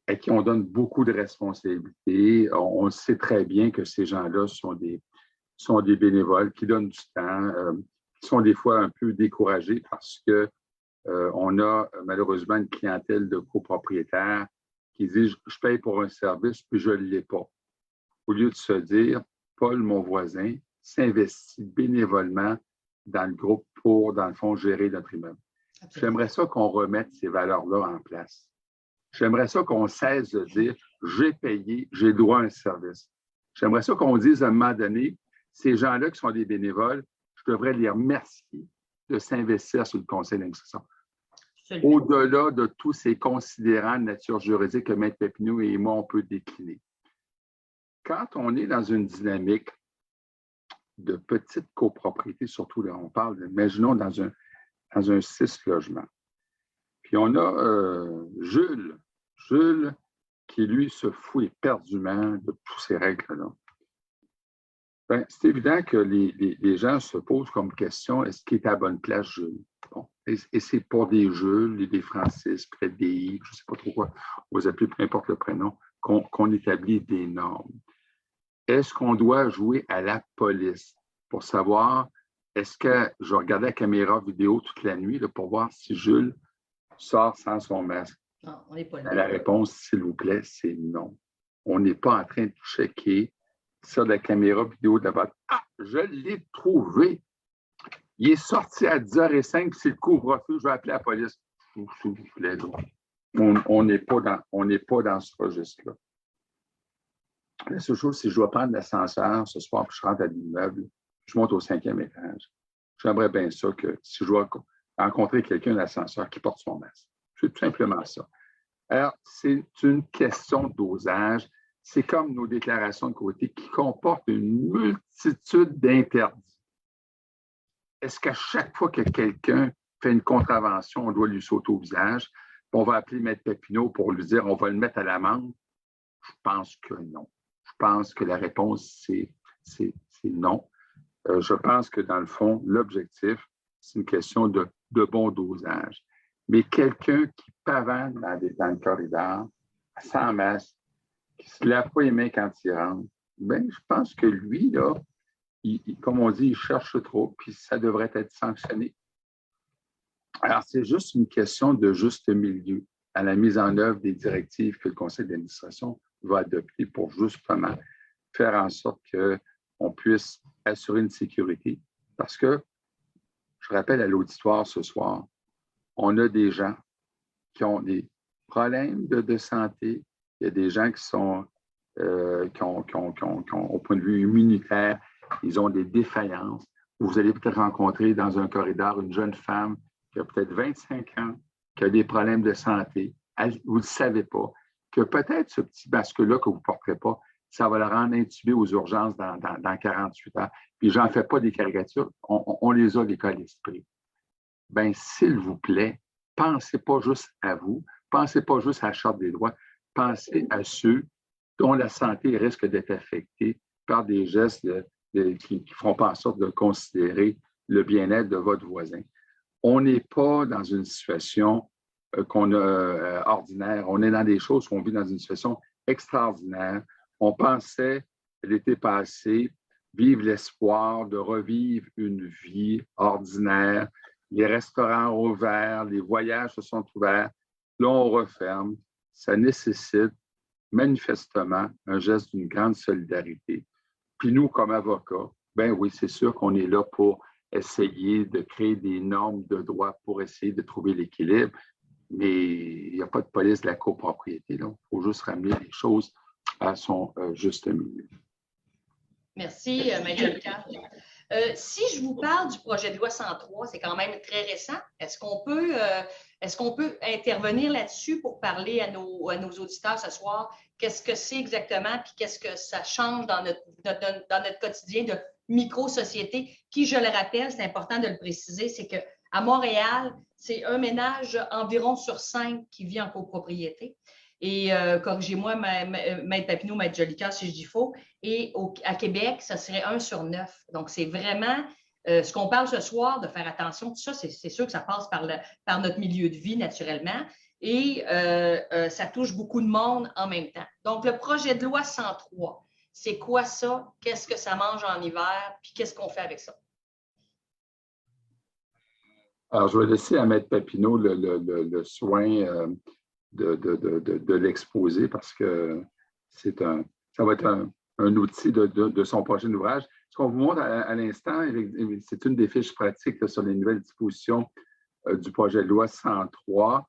[SPEAKER 2] à qui on donne beaucoup de responsabilités. On sait très bien que ces gens-là sont des bénévoles qui donnent du temps, qui sont des fois un peu découragés parce qu'on a malheureusement une clientèle de copropriétaires qui disent « je paye pour un service puis je ne l'ai pas ». Au lieu de se dire « Paul, mon voisin, s'investit bénévolement dans le groupe pour, dans le fond, gérer notre immeuble. » J'aimerais ça qu'on remette ces valeurs-là en place. J'aimerais ça qu'on cesse de dire « j'ai payé, j'ai droit à un service ». J'aimerais ça qu'on dise à un moment donné, ces gens-là qui sont des bénévoles, je devrais les remercier de s'investir sur le conseil d'administration. Au-delà de tous ces considérants de nature juridique que Maître Papineau et moi, on peut décliner. Quand on est dans une dynamique de petite copropriété, surtout là, on parle, imaginons dans un 6 logements. Puis on a Jules qui, lui, se fout éperdument de toutes ces règles-là. Ben, c'est évident que les gens se posent comme question, est-ce qu'il est à la bonne place, Jules? Bon. Et c'est pour des Jules, des Francis, près des I, je ne sais pas trop quoi, on vous appelez, peu importe le prénom, qu'on établit des normes. Est-ce qu'on doit jouer à la police pour savoir, est-ce que je regardais la caméra vidéo toute la nuit là, pour voir si Jules sort sans son masque?
[SPEAKER 1] Non, on n'est pas là.
[SPEAKER 2] La réponse, s'il vous plaît, c'est non. On n'est pas en train de checker ça de la caméra vidéo d'abord. Ah, je l'ai trouvé. Il est sorti à 10h05, c'est le couvre-feu, je vais appeler la police. S'il vous plaît, on n'est pas dans ce registre-là. La seule chose, c'est que je dois prendre l'ascenseur ce soir, puis je rentre à l'immeuble, je monte au 5e étage. J'aimerais bien ça que si je dois rencontrer quelqu'un à l'ascenseur qui porte son masque. C'est tout simplement ça. Alors, c'est une question de dosage. C'est comme nos déclarations de côté qui comportent une multitude d'interdits. Est-ce qu'à chaque fois que quelqu'un fait une contravention, on doit lui sauter au visage? On va appeler Maître Papineau pour lui dire on va le mettre à l'amende? Je pense que non. Je pense que la réponse, c'est non. Je pense que dans le fond, l'objectif, c'est une question de bon dosage. Mais quelqu'un qui pavane dans le corridor, sans masque, qui ne se lave pas les mains quand il rentre, bien, je pense que lui, là, comme on dit, il cherche trop, puis ça devrait être sanctionné. Alors, c'est juste une question de juste milieu à la mise en œuvre des directives que le conseil d'administration va adopter pour justement faire en sorte qu'on puisse assurer une sécurité. Parce que, je rappelle à l'auditoire ce soir, on a des gens qui ont des problèmes de santé, il y a des gens qui sont, au point de vue immunitaire, ils ont des défaillances. Vous allez peut-être rencontrer dans un corridor une jeune femme qui a peut-être 25 ans, qui a des problèmes de santé. Vous ne le savez pas. Que peut-être ce petit basque-là que vous ne porterez pas, ça va le rendre intubé aux urgences dans 48 heures. Puis j'en fais pas des caricatures, on les a, les cas à l'esprit. Bien, s'il vous plaît, pensez pas juste à vous, pensez pas juste à la Charte des droits, pensez à ceux dont la santé risque d'être affectée par des gestes qui ne feront pas en sorte de considérer le bien-être de votre voisin. On n'est pas dans une situation ordinaire. On est dans des choses qu'on vit dans une situation extraordinaire. On pensait l'été passé vivre l'espoir de revivre une vie ordinaire. Les restaurants ont ouvert, les voyages se sont ouverts. Là, on referme. Ça nécessite manifestement un geste d'une grande solidarité. Puis nous, comme avocats, ben oui, c'est sûr qu'on est là pour essayer de créer des normes de droit pour essayer de trouver l'équilibre, mais il n'y a pas de police de la copropriété. Il faut juste ramener les choses à son juste milieu.
[SPEAKER 1] Merci, Maître Lucas. Si je vous parle du projet de loi 103, c'est quand même très récent. Est-ce qu'on peut intervenir là-dessus pour parler à nos auditeurs ce soir? Qu'est-ce que c'est exactement, puis qu'est-ce que ça change dans notre quotidien de micro-société, qui, je le rappelle, c'est important de le préciser, c'est qu'à Montréal, c'est un ménage environ sur 5 qui vit en copropriété. Et corrigez-moi, Maître Papineau, Maître Jolicoeur, si je dis faux. Et à Québec, ça serait 1 sur 9. Donc, c'est vraiment ce qu'on parle ce soir, de faire attention. Tout ça, c'est sûr que ça passe par notre milieu de vie, naturellement. Et ça touche beaucoup de monde en même temps. Donc, le projet de loi 103, c'est quoi ça? Qu'est-ce que ça mange en hiver? Puis qu'est-ce qu'on fait avec ça?
[SPEAKER 2] Alors, je vais laisser à Maître Papineau le soin de l'exposer parce que ça va être un outil de son prochain ouvrage. Ce qu'on vous montre à l'instant, c'est une des fiches pratiques sur les nouvelles dispositions du projet de loi 103,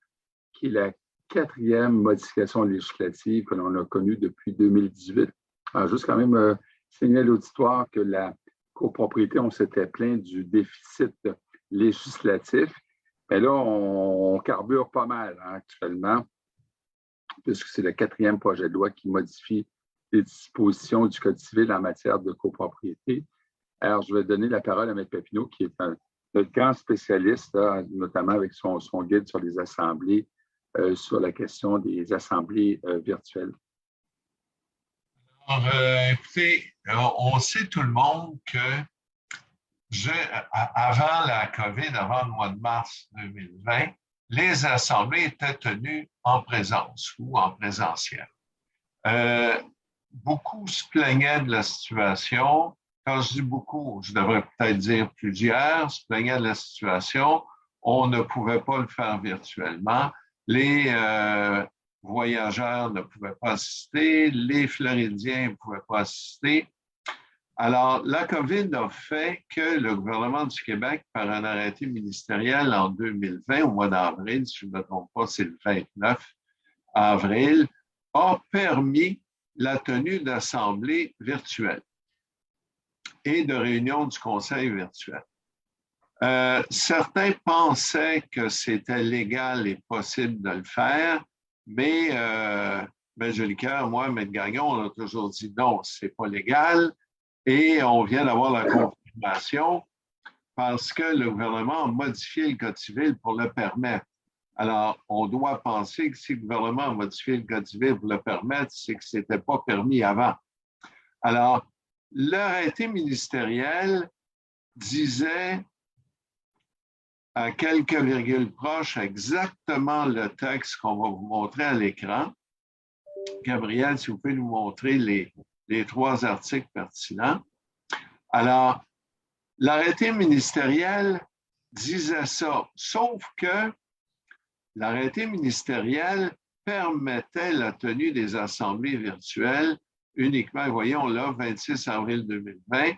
[SPEAKER 2] qui est la 4e modification législative que l'on a connue depuis 2018. Alors, juste quand même signaler à l'auditoire que la copropriété, on s'était plaint du déficit législatif. Mais là, on carbure pas mal actuellement, puisque c'est le 4e projet de loi qui modifie les dispositions du Code civil en matière de copropriété. Alors, je vais donner la parole à M. Papineau, qui est notre grand spécialiste, là, notamment avec son guide sur les assemblées, sur la question des assemblées virtuelles.
[SPEAKER 3] Alors, écoutez, on sait tout le monde que avant la COVID, avant le mois de mars 2020, les assemblées étaient tenues en présence ou en présentiel. Beaucoup se plaignaient de la situation. Quand je dis beaucoup, je devrais peut-être dire plusieurs, se plaignaient de la situation. On ne pouvait pas le faire virtuellement. Les voyageurs ne pouvaient pas assister. Les Floridiens ne pouvaient pas assister. Alors, la COVID a fait que le gouvernement du Québec, par un arrêté ministériel en 2020, au mois d'avril, si je ne me trompe pas, c'est le 29 avril, a permis la tenue d'assemblées virtuelles et de réunions du Conseil virtuel. Certains pensaient que c'était légal et possible de le faire, mais Jolicoeur, moi, M. Gagnon, on a toujours dit non, ce n'est pas légal. Et on vient d'avoir la confirmation parce que le gouvernement a modifié le Code civil pour le permettre. Alors, on doit penser que si le gouvernement a modifié le Code civil pour le permettre, c'est que ce n'était pas permis avant. Alors, l'arrêté ministériel disait à quelques virgules proches exactement le texte qu'on va vous montrer à l'écran. Gabriel, si vous pouvez nous montrer les 3 articles pertinents. Alors, l'arrêté ministériel disait ça, sauf que l'arrêté ministériel permettait la tenue des assemblées virtuelles uniquement, voyons là, 26 avril 2020,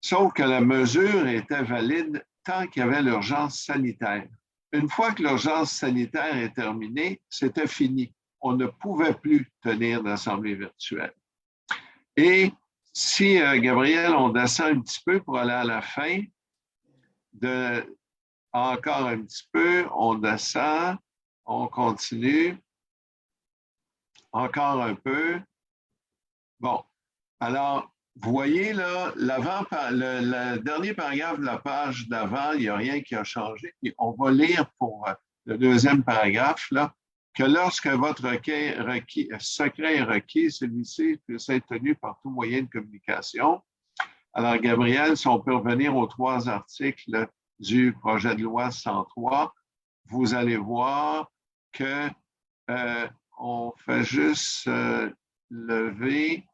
[SPEAKER 3] sauf que la mesure était valide tant qu'il y avait l'urgence sanitaire. Une fois que l'urgence sanitaire est terminée, c'était fini. On ne pouvait plus tenir d'assemblée virtuelle. Et si, Gabriel, on descend un petit peu pour aller à la fin, encore un petit peu, on descend, on continue, encore un peu. Bon, alors, vous voyez là, le dernier paragraphe de la page d'avant, il n'y a rien qui a changé. Puis on va lire pour le 2e paragraphe, là, que lorsque votre secret est requis, celui-ci peut être tenu par tout moyen de communication. Alors, Gabriel, si on peut revenir aux 3 articles du projet de loi 103, vous allez voir que on fait juste lever,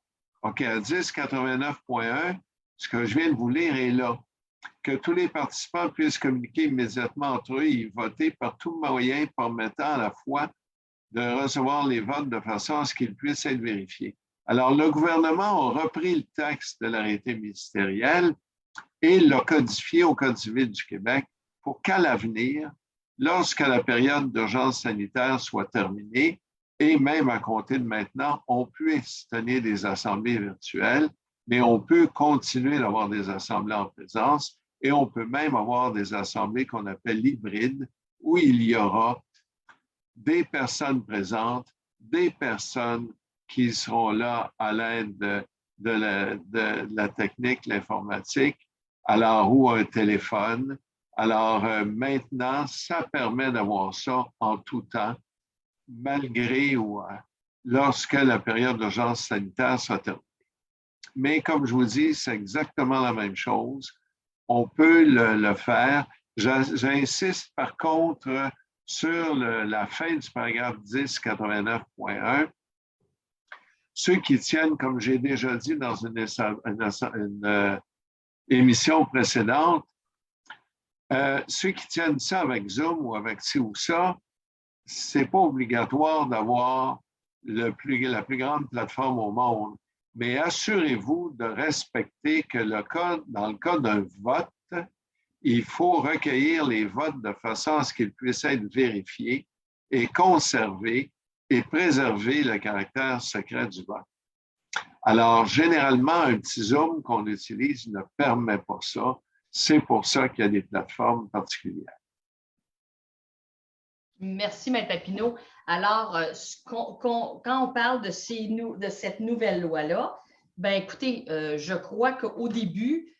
[SPEAKER 3] OK, à 1089.1, ce que je viens de vous lire est là. Que tous les participants puissent communiquer immédiatement entre eux et voter par tout moyen permettant à la fois de recevoir les votes de façon à ce qu'ils puissent être vérifiés. Alors, le gouvernement a repris le texte de l'arrêté ministériel et l'a codifié au Code civil du Québec pour qu'à l'avenir, lorsque la période d'urgence sanitaire soit terminée, et même à compter de maintenant, on puisse tenir des assemblées virtuelles, mais on peut continuer d'avoir des assemblées en présence et on peut même avoir des assemblées qu'on appelle hybrides, où il y aura des personnes présentes, des personnes qui seront là à l'aide de la technique, l'informatique, alors ou un téléphone. Alors maintenant, ça permet d'avoir ça en tout temps, malgré ou lorsque la période d'urgence sanitaire sera terminée. Mais comme je vous dis, c'est exactement la même chose. On peut le faire. J'insiste par contre sur la fin du paragraphe 1089.1. Ceux qui tiennent, comme j'ai déjà dit dans une émission précédente, ceux qui tiennent ça avec Zoom ou avec ci ou ça, c'est pas obligatoire d'avoir la plus grande plateforme au monde. Mais assurez-vous de respecter que dans le cas d'un vote, il faut recueillir les votes de façon à ce qu'ils puissent être vérifiés et conserver et préserver le caractère secret du vote. Alors, généralement, un petit Zoom qu'on utilise ne permet pas ça. C'est pour ça qu'il y a des plateformes particulières.
[SPEAKER 1] Merci, M. Papineau. Alors, quand on parle de cette nouvelle loi-là, bien, écoutez, je crois qu'au début,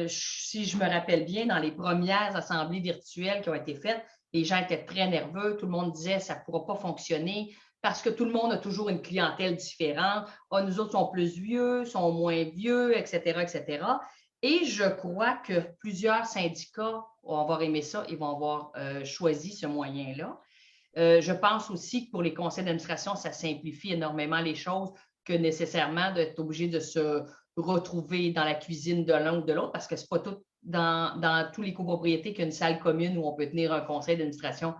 [SPEAKER 1] si je me rappelle bien, dans les premières assemblées virtuelles qui ont été faites, les gens étaient très nerveux. Tout le monde disait que ça ne pourra pas fonctionner parce que tout le monde a toujours une clientèle différente. Ah, nous autres sont plus vieux, sont moins vieux, etc., etc. Et je crois que plusieurs syndicats vont avoir aimé ça et vont avoir choisi ce moyen-là. Je pense aussi que pour les conseils d'administration, ça simplifie énormément les choses que nécessairement d'être obligé de se retrouver dans la cuisine de l'un ou de l'autre parce que ce n'est pas tout dans tous les copropriétés qu'il y a une salle commune où on peut tenir un conseil d'administration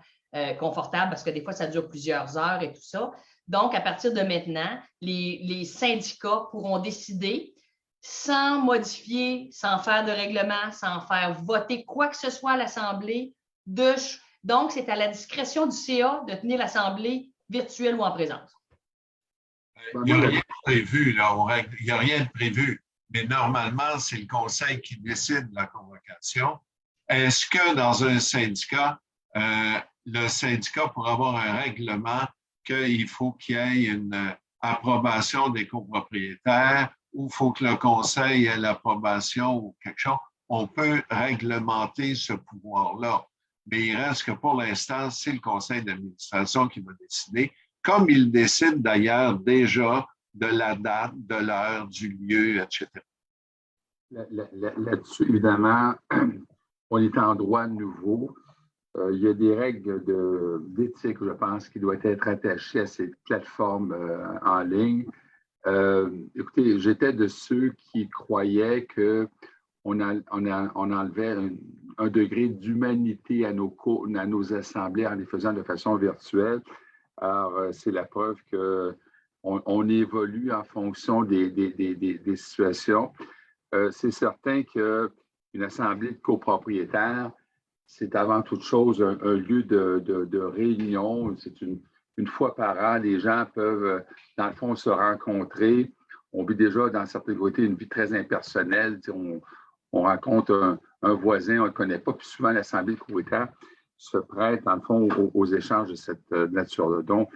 [SPEAKER 1] confortable parce que des fois, ça dure plusieurs heures et tout ça. Donc, à partir de maintenant, les syndicats pourront décider sans modifier, sans faire de règlement, sans faire voter quoi que ce soit à l'Assemblée. Donc, c'est à la discrétion du CA de tenir l'Assemblée virtuelle ou en présence.
[SPEAKER 3] Il n'y a rien de prévu, là. Il n'y a rien de prévu. Mais normalement, c'est le conseil qui décide de la convocation. Est-ce que dans un syndicat, le syndicat pourra avoir un règlement qu'il faut qu'il y ait une approbation des copropriétaires ou il faut que le conseil ait l'approbation ou quelque chose? On peut réglementer ce pouvoir-là. Mais il reste que pour l'instant, c'est le conseil d'administration qui va décider, comme il décide d'ailleurs déjà de la date, de l'heure, du lieu, etc.
[SPEAKER 2] Là-dessus, évidemment, on est en droit nouveau. Il y a des règles d'éthique, je pense, qui doivent être attachées à ces plateformes en ligne. Écoutez, j'étais de ceux qui croyaient qu'on enlevait un degré d'humanité à nos assemblées en les faisant de façon virtuelle. Alors, c'est la preuve qu'on évolue en fonction des situations. C'est certain qu'une assemblée de copropriétaires, c'est avant toute chose un lieu de réunion. C'est une fois par an, les gens peuvent, dans le fond, se rencontrer. On vit déjà, dans certaines côtés, une vie très impersonnelle. On rencontre un voisin, on ne le connaît pas, puis souvent, l'assemblée de copropriétaires se prête, dans le fond, aux échanges de cette nature-là. Donc,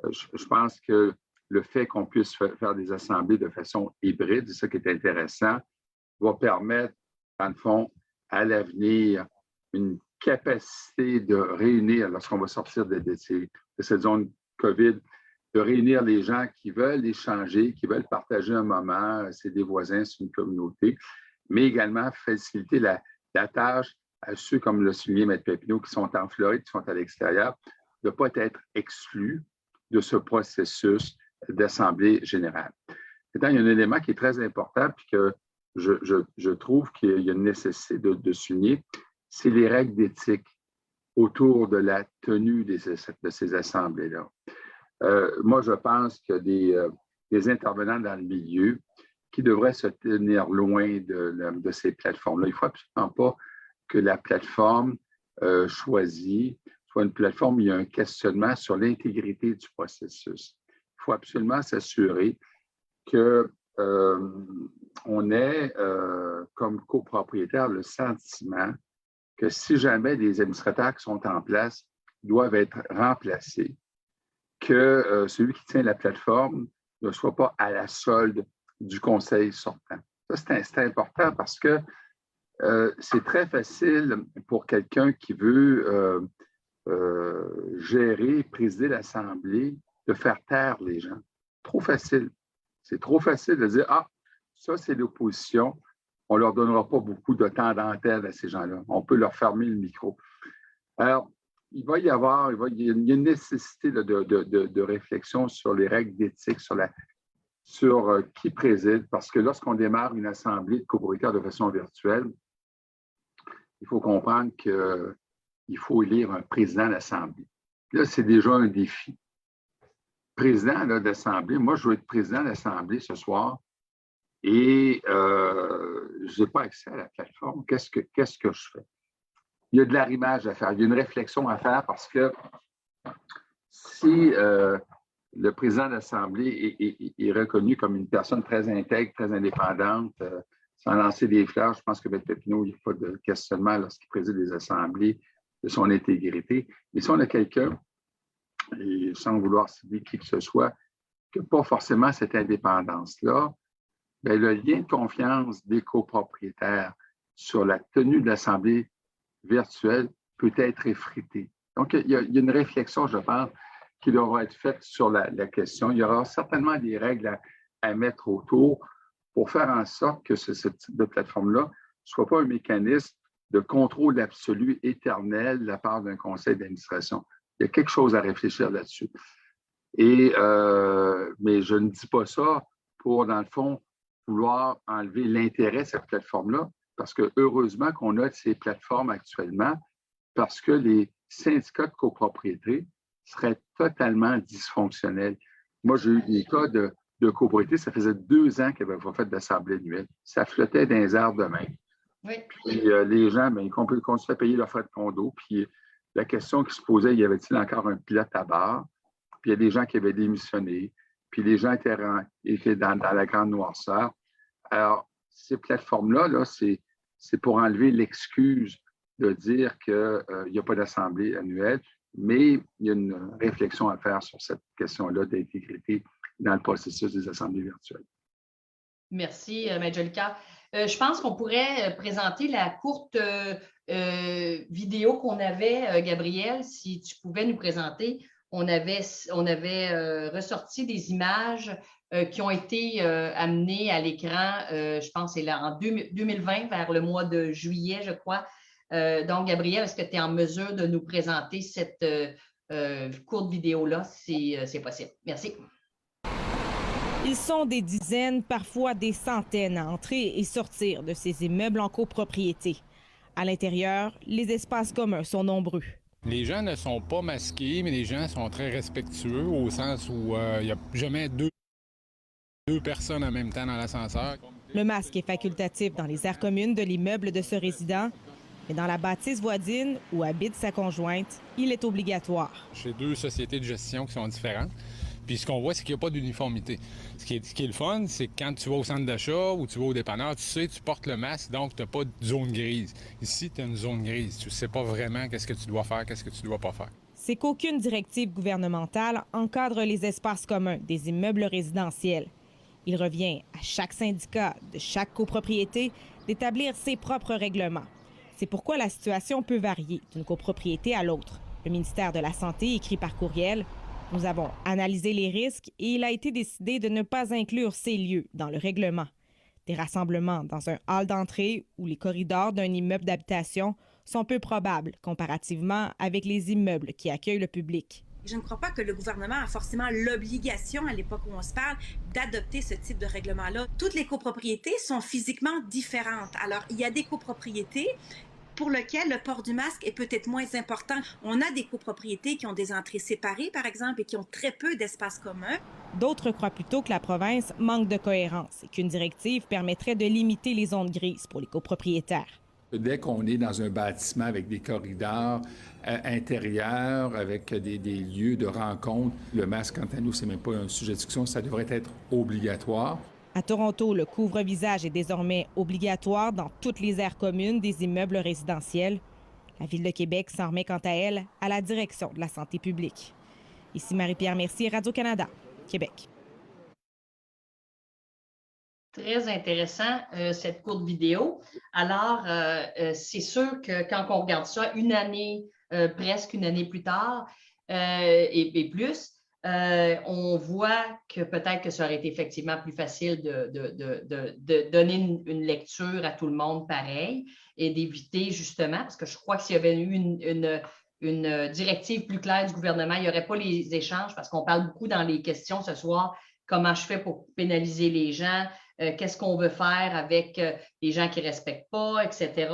[SPEAKER 2] je pense que le fait qu'on puisse faire des assemblées de façon hybride, c'est ça qui est intéressant, va permettre, dans le fond, à l'avenir, une capacité de réunir, lorsqu'on va sortir de cette zone COVID, de réunir les gens qui veulent échanger, qui veulent partager un moment, c'est des voisins, c'est une communauté, mais également faciliter la tâche à ceux, comme le souligné M. Papineau, qui sont en Floride, qui sont à l'extérieur, de ne pas être exclus de ce processus d'Assemblée générale. Maintenant, il y a un élément qui est très important, puis que je trouve qu'il y a une nécessité de souligner, c'est les règles d'éthique autour de la tenue de ces assemblées-là. Moi, je pense que des intervenants dans le milieu qui devraient se tenir loin de ces plateformes-là. Il ne faut absolument pas que la plateforme choisie soit une plateforme où il y a un questionnement sur l'intégrité du processus. Il faut absolument s'assurer qu'on ait, comme copropriétaire, le sentiment que si jamais des administrateurs qui sont en place doivent être remplacés, que celui qui tient la plateforme ne soit pas à la solde du conseil sortant. Ça, c'est important parce que c'est très facile pour quelqu'un qui veut gérer, présider l'Assemblée, de faire taire les gens. Trop facile. C'est trop facile de dire « Ah, ça, c'est l'opposition. On ne leur donnera pas beaucoup de temps d'antenne à ces gens-là. On peut leur fermer le micro. » Alors, il y a une nécessité de réflexion sur les règles d'éthique, sur qui préside, parce que lorsqu'on démarre une assemblée de copropriétaires de façon virtuelle, il faut comprendre qu'il faut élire un président d'assemblée. Là, c'est déjà un défi. Président d'assemblée, moi, je veux être président d'assemblée ce soir et je n'ai pas accès à la plateforme. Qu'est-ce que je fais? Il y a de l'arrimage à faire, il y a une réflexion à faire parce que si le président de l'Assemblée est reconnu comme une personne très intègre, très indépendante, sans lancer des fleurs, je pense que M. Papineau, il n'y a pas de questionnement lorsqu'il préside les assemblées de son intégrité. Mais si on a quelqu'un, et sans vouloir citer qui que ce soit, qui n'a pas forcément cette indépendance-là, bien, le lien de confiance des copropriétaires sur la tenue de l'Assemblée virtuelle peut être effrité. Donc, il y a une réflexion, je pense, qui devra être faite sur la question. Il y aura certainement des règles à mettre autour pour faire en sorte que ce type de plateforme-là ne soit pas un mécanisme de contrôle absolu éternel de la part d'un conseil d'administration. Il y a quelque chose à réfléchir là-dessus. Mais je ne dis pas ça pour, dans le fond, vouloir enlever l'intérêt de cette plateforme-là, parce que heureusement qu'on a ces plateformes actuellement, parce que les syndicats de copropriété seraient totalement dysfonctionnels. Moi, j'ai eu des cas de copropriété, ça faisait 2 ans qu'ils n'avaient pas fait d'assemblée annuelle. Ça flottait dans les airs de même.
[SPEAKER 1] Oui.
[SPEAKER 2] Puis les gens, bien, ils continuaient à payer leurs frais de condo. Puis la question qui se posait, y avait-il encore un pilote à bord? Puis il y a des gens qui avaient démissionné. Puis les gens étaient dans la grande noirceur. Alors, ces plateformes-là, là, c'est pour enlever l'excuse de dire qu'il n'y a pas d'assemblée annuelle, mais il y a une réflexion à faire sur cette question-là d'intégrité dans le processus des assemblées virtuelles.
[SPEAKER 1] Merci, M. Jolicoeur. Je pense qu'on pourrait présenter la courte vidéo qu'on avait, Gabriel, si tu pouvais nous présenter. On avait ressorti des images qui ont été amenées à l'écran, je pense, c'est là en 2020, vers le mois de juillet, je crois. Donc, Gabriel, est-ce que tu es en mesure de nous présenter cette courte vidéo-là, si c'est possible? Merci.
[SPEAKER 4] Ils sont des dizaines, parfois des centaines à entrer et sortir de ces immeubles en copropriété. À l'intérieur, les espaces communs sont nombreux.
[SPEAKER 5] Les gens ne sont pas masqués, mais les gens sont très respectueux au sens où il n'y a jamais deux personnes en même temps dans l'ascenseur.
[SPEAKER 4] Le masque est facultatif dans les aires communes de l'immeuble de ce résident, mais dans la bâtisse voisine où habite sa conjointe, il est obligatoire.
[SPEAKER 5] Chez 2 sociétés de gestion qui sont différentes. Puis ce qu'on voit, c'est qu'il n'y a pas d'uniformité. Ce qui est le fun, c'est que quand tu vas au centre d'achat ou tu vas au dépanneur, tu sais, tu portes le masque, donc tu n'as pas de zone grise. Ici, tu as une zone grise. Tu ne sais pas vraiment qu'est-ce que tu dois faire, qu'est-ce que tu ne dois pas faire.
[SPEAKER 4] C'est qu'aucune directive gouvernementale encadre les espaces communs des immeubles résidentiels. Il revient à chaque syndicat de chaque copropriété d'établir ses propres règlements. C'est pourquoi la situation peut varier d'une copropriété à l'autre. Le ministère de la Santé écrit par courriel: Nous avons analysé les risques et il a été décidé de ne pas inclure ces lieux dans le règlement. Des rassemblements dans un hall d'entrée ou les corridors d'un immeuble d'habitation sont peu probables comparativement avec les immeubles qui accueillent le public.
[SPEAKER 6] Je ne crois pas que le gouvernement a forcément l'obligation, à l'époque où on se parle, d'adopter ce type de règlement-là. Toutes les copropriétés sont physiquement différentes. Alors, il y a des copropriétés pour lesquelles le port du masque est peut-être moins important. On a des copropriétés qui ont des entrées séparées, par exemple, et qui ont très peu d'espace commun.
[SPEAKER 4] D'autres croient plutôt que la province manque de cohérence et qu'une directive permettrait de limiter les zones grises pour les copropriétaires.
[SPEAKER 2] Dès qu'on est dans un bâtiment avec des corridors intérieurs, avec des lieux de rencontre, le masque, quant à nous, c'est même pas un sujet de discussion, ça devrait être obligatoire.
[SPEAKER 4] À Toronto, le couvre-visage est désormais obligatoire dans toutes les aires communes des immeubles résidentiels. La Ville de Québec s'en remet quant à elle à la direction de la santé publique. Ici Marie-Pierre Mercier, Radio-Canada, Québec.
[SPEAKER 1] Très intéressant, cette courte vidéo. Alors, c'est sûr que quand on regarde ça une année, presque une année plus tard et plus, on voit que peut-être que ça aurait été effectivement plus facile de donner une lecture à tout le monde pareil et d'éviter justement, parce que je crois que s'il y avait eu une directive plus claire du gouvernement, il n'y aurait pas les échanges, parce qu'on parle beaucoup dans les questions ce soir, comment je fais pour pénaliser les gens, qu'est-ce qu'on veut faire avec les gens qui ne respectent pas, etc.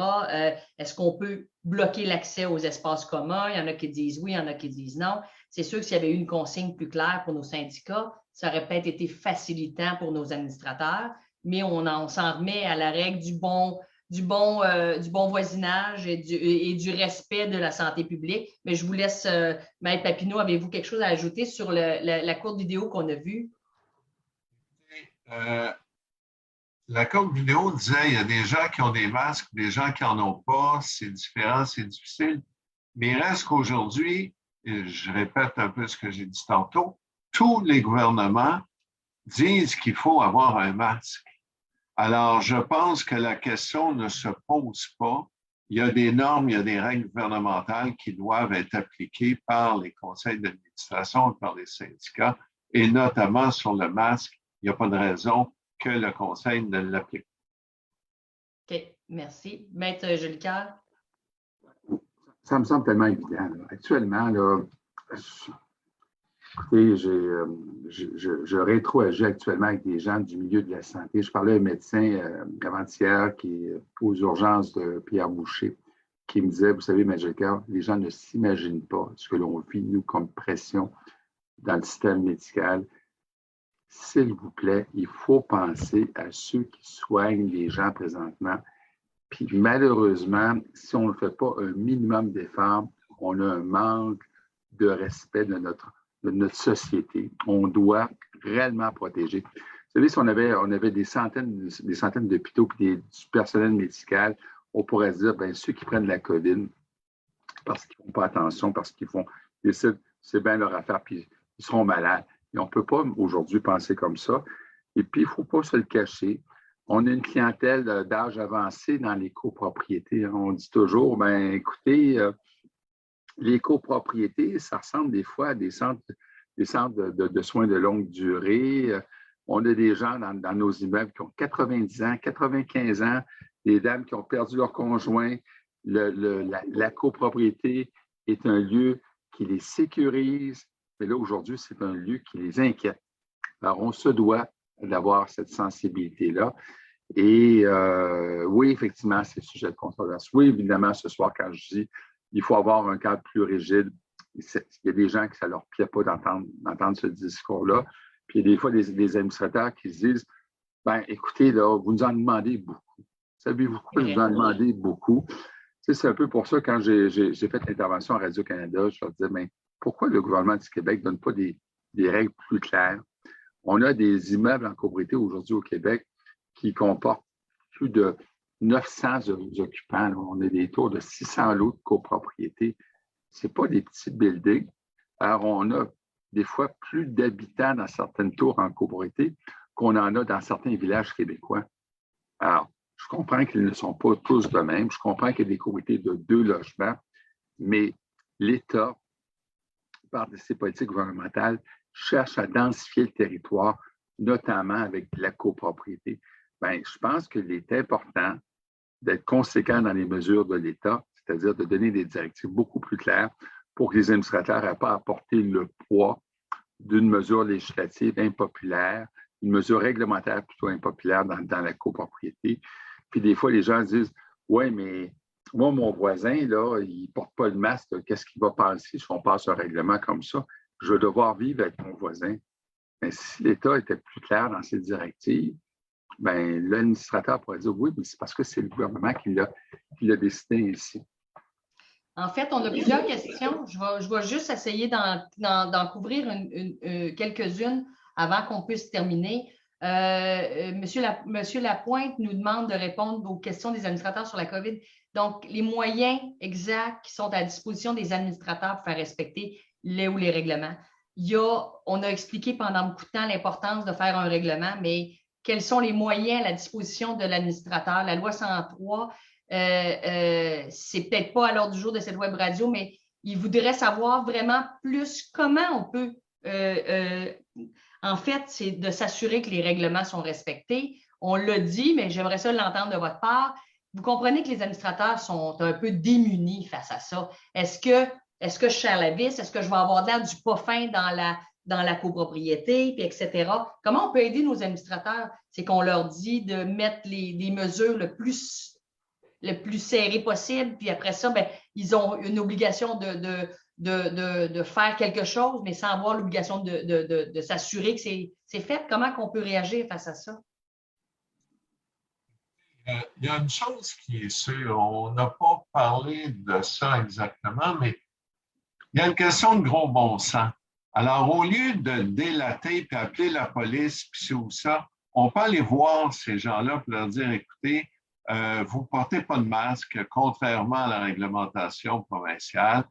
[SPEAKER 1] Est-ce qu'on peut bloquer l'accès aux espaces communs? Il y en a qui disent oui, il y en a qui disent non. C'est sûr que s'il y avait eu une consigne plus claire pour nos syndicats, ça aurait peut-être été facilitant pour nos administrateurs, mais on s'en remet à la règle du bon voisinage et du respect de la santé publique. Mais je vous laisse, Maître Papineau, avez-vous quelque chose à ajouter sur la courte vidéo qu'on a vue?
[SPEAKER 3] La courte vidéo disait il y a des gens qui ont des masques, des gens qui n'en ont pas, c'est différent, c'est difficile. Mais il reste qu'aujourd'hui, je répète un peu ce que j'ai dit tantôt, tous les gouvernements disent qu'il faut avoir un masque. Alors, je pense que la question ne se pose pas. Il y a des normes, il y a des règles gouvernementales qui doivent être appliquées par les conseils d'administration, par les syndicats, et notamment sur le masque. Il n'y a pas de raison que le conseil ne l'applique.
[SPEAKER 1] OK, merci. Maître Jolicoeur?
[SPEAKER 2] Ça me semble tellement évident. Là. Actuellement, là, écoutez, je rétroagis actuellement avec des gens du milieu de la santé. Je parlais à un médecin avant-hier qui est aux urgences de Pierre Boucher, qui me disait, vous savez, Maître Jolicoeur, les gens ne s'imaginent pas ce que l'on vit, nous, comme pression dans le système médical. S'il vous plaît, il faut penser à ceux qui soignent les gens présentement. Puis malheureusement, si on ne fait pas un minimum d'efforts, on a un manque de respect de notre société. On doit réellement protéger. Vous savez, si on avait des centaines d'hôpitaux et du personnel médical, on pourrait se dire, bien, ceux qui prennent la COVID, parce qu'ils ne font pas attention, parce qu'ils décident, c'est bien leur affaire, puis ils seront malades. Et on ne peut pas aujourd'hui penser comme ça. Et puis, il ne faut pas se le cacher. On a une clientèle d'âge avancé dans les copropriétés. On dit toujours, bien, écoutez, les copropriétés, ça ressemble des fois à des centres de soins de longue durée. On a des gens dans nos immeubles qui ont 90 ans, 95 ans, des dames qui ont perdu leur conjoint. La copropriété est un lieu qui les sécurise. Mais là, aujourd'hui, c'est un lieu qui les inquiète. Alors, on se doit d'avoir cette sensibilité-là. Et oui, effectivement, c'est sujet de controverse. Oui, évidemment, ce soir, quand je dis il faut avoir un cadre plus rigide, il y a des gens que ça ne leur plaît pas d'entendre ce discours-là. Puis, il y a des fois des administrateurs qui se disent, bien, écoutez, là, vous nous en demandez beaucoup. Savez-vous quoi? Vous nous en demandez beaucoup. Tu sais, c'est un peu pour ça, quand j'ai fait l'intervention à Radio-Canada, je leur disais, bien, pourquoi le gouvernement du Québec ne donne pas des règles plus claires? On a des immeubles en copropriété aujourd'hui au Québec qui comportent plus de 900 occupants. Là. On a des tours de 600 lots de copropriété. Ce n'est pas des petits buildings. Alors, on a des fois plus d'habitants dans certaines tours en copropriété qu'on en a dans certains villages québécois. Alors, je comprends qu'ils ne sont pas tous de même. Je comprends qu'il y a des copropriétés de 2 logements, mais l'État plupart de ces politiques gouvernementales cherchent à densifier le territoire, notamment avec la copropriété. Bien, je pense qu'il est important d'être conséquent dans les mesures de l'État, c'est-à-dire de donner des directives beaucoup plus claires pour que les administrateurs n'aient pas à porter le poids d'une mesure législative impopulaire, une mesure réglementaire plutôt impopulaire dans la copropriété. Puis des fois, les gens disent « Ouais, mais moi, mon voisin, là, il ne porte pas le masque, qu'est-ce qu'il va penser si on passe un règlement comme ça? Je vais devoir vivre avec mon voisin. » Mais si l'État était plus clair dans ses directives, bien, l'administrateur pourrait dire « Oui, mais c'est parce que c'est le gouvernement qui l'a décidé ainsi. »
[SPEAKER 1] En fait, on a plusieurs questions. Je vais juste essayer d'en couvrir quelques-unes avant qu'on puisse terminer. Monsieur Lapointe nous demande de répondre aux questions des administrateurs sur la COVID. Donc, les moyens exacts qui sont à disposition des administrateurs pour faire respecter les règlements. On a expliqué pendant beaucoup de temps l'importance de faire un règlement, mais quels sont les moyens à la disposition de l'administrateur? La loi 103, c'est peut-être pas à l'ordre du jour de cette web radio, mais il voudrait savoir vraiment plus comment on peut. En fait, c'est de s'assurer que les règlements sont respectés. On l'a dit, mais j'aimerais ça l'entendre de votre part. Vous comprenez que les administrateurs sont un peu démunis face à ça. Est-ce que je serre la vis? Est-ce que je vais avoir de l'air du pas fin dans la copropriété, puis etc. Comment on peut aider nos administrateurs? C'est qu'on leur dit de mettre les mesures le plus serrées possible, puis après ça, bien, ils ont une obligation de faire quelque chose, mais sans avoir l'obligation de s'assurer que c'est fait. Comment on peut réagir face à ça?
[SPEAKER 3] Il y a une chose qui est sûre, on n'a pas parlé de ça exactement, mais il y a une question de gros bon sens. Alors, au lieu de délater puis appeler la police, puis c'est où ça, on peut aller voir ces gens-là pour leur dire, écoutez, vous ne portez pas de masque, contrairement à la réglementation provinciale.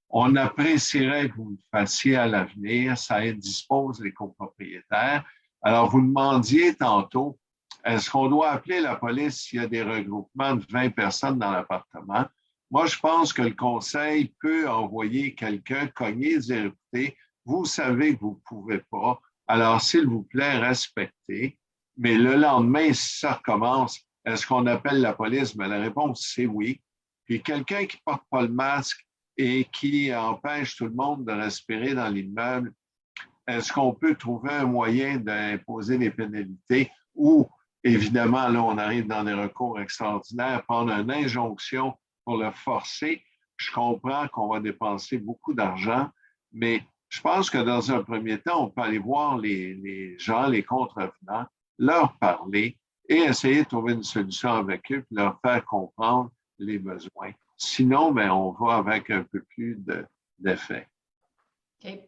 [SPEAKER 3] On apprécierait que vous le fassiez à l'avenir, ça indispose les copropriétaires. Alors, vous demandiez tantôt, est-ce qu'on doit appeler la police s'il y a des regroupements de 20 personnes dans l'appartement? Moi, je pense que le conseil peut envoyer quelqu'un cogner, dire, écoutez, vous savez que vous ne pouvez pas, alors s'il vous plaît, respectez. Mais le lendemain, si ça recommence, est-ce qu'on appelle la police? Bien, la réponse, c'est oui. Puis quelqu'un qui ne porte pas le masque et qui empêche tout le monde de respirer dans l'immeuble, est-ce qu'on peut trouver un moyen d'imposer des pénalités ou, évidemment, là, on arrive dans des recours extraordinaires, prendre une injonction pour le forcer? Je comprends qu'on va dépenser beaucoup d'argent, mais je pense que dans un premier temps, on peut aller voir les gens, les contrevenants, leur parler et essayer de trouver une solution avec eux, puis leur faire comprendre les besoins. Sinon, bien, on va avec un peu plus d'effet.
[SPEAKER 1] OK.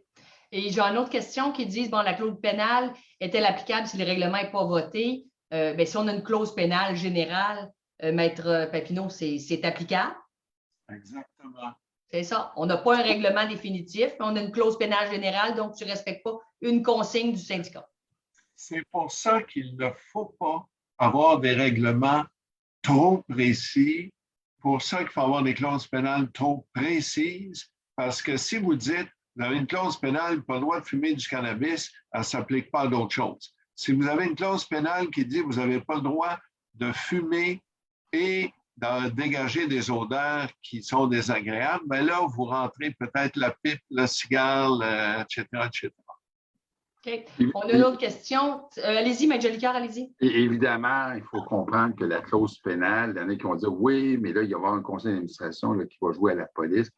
[SPEAKER 1] Et j'ai une autre question qui dit, bon, la clause pénale est-elle applicable si le règlement n'est pas voté? Bien, si on a une clause pénale générale, Maître Papineau, c'est applicable?
[SPEAKER 3] Exactement.
[SPEAKER 1] C'est ça. On n'a pas un règlement définitif, mais on a une clause pénale générale, donc tu ne respectes pas une consigne du syndicat.
[SPEAKER 3] C'est pour ça qu'il ne faut pas avoir des règlements trop précis. Pour ça qu'il faut avoir des clauses pénales trop précises, parce que si vous dites, vous avez une clause pénale, pas le droit de fumer du cannabis, elle ne s'applique pas à d'autres choses. Si vous avez une clause pénale qui dit que vous n'avez pas le droit de fumer et de dégager des odeurs qui sont désagréables, bien là, vous rentrez peut-être la pipe, le cigare, etc., etc.
[SPEAKER 1] OK. On a une autre question. Allez-y, M. Jolicoeur, allez-y.
[SPEAKER 2] Et évidemment, il faut comprendre que la clause pénale, il y en a qui vont dire oui, mais là, il va y avoir un conseil d'administration qui va jouer à la police.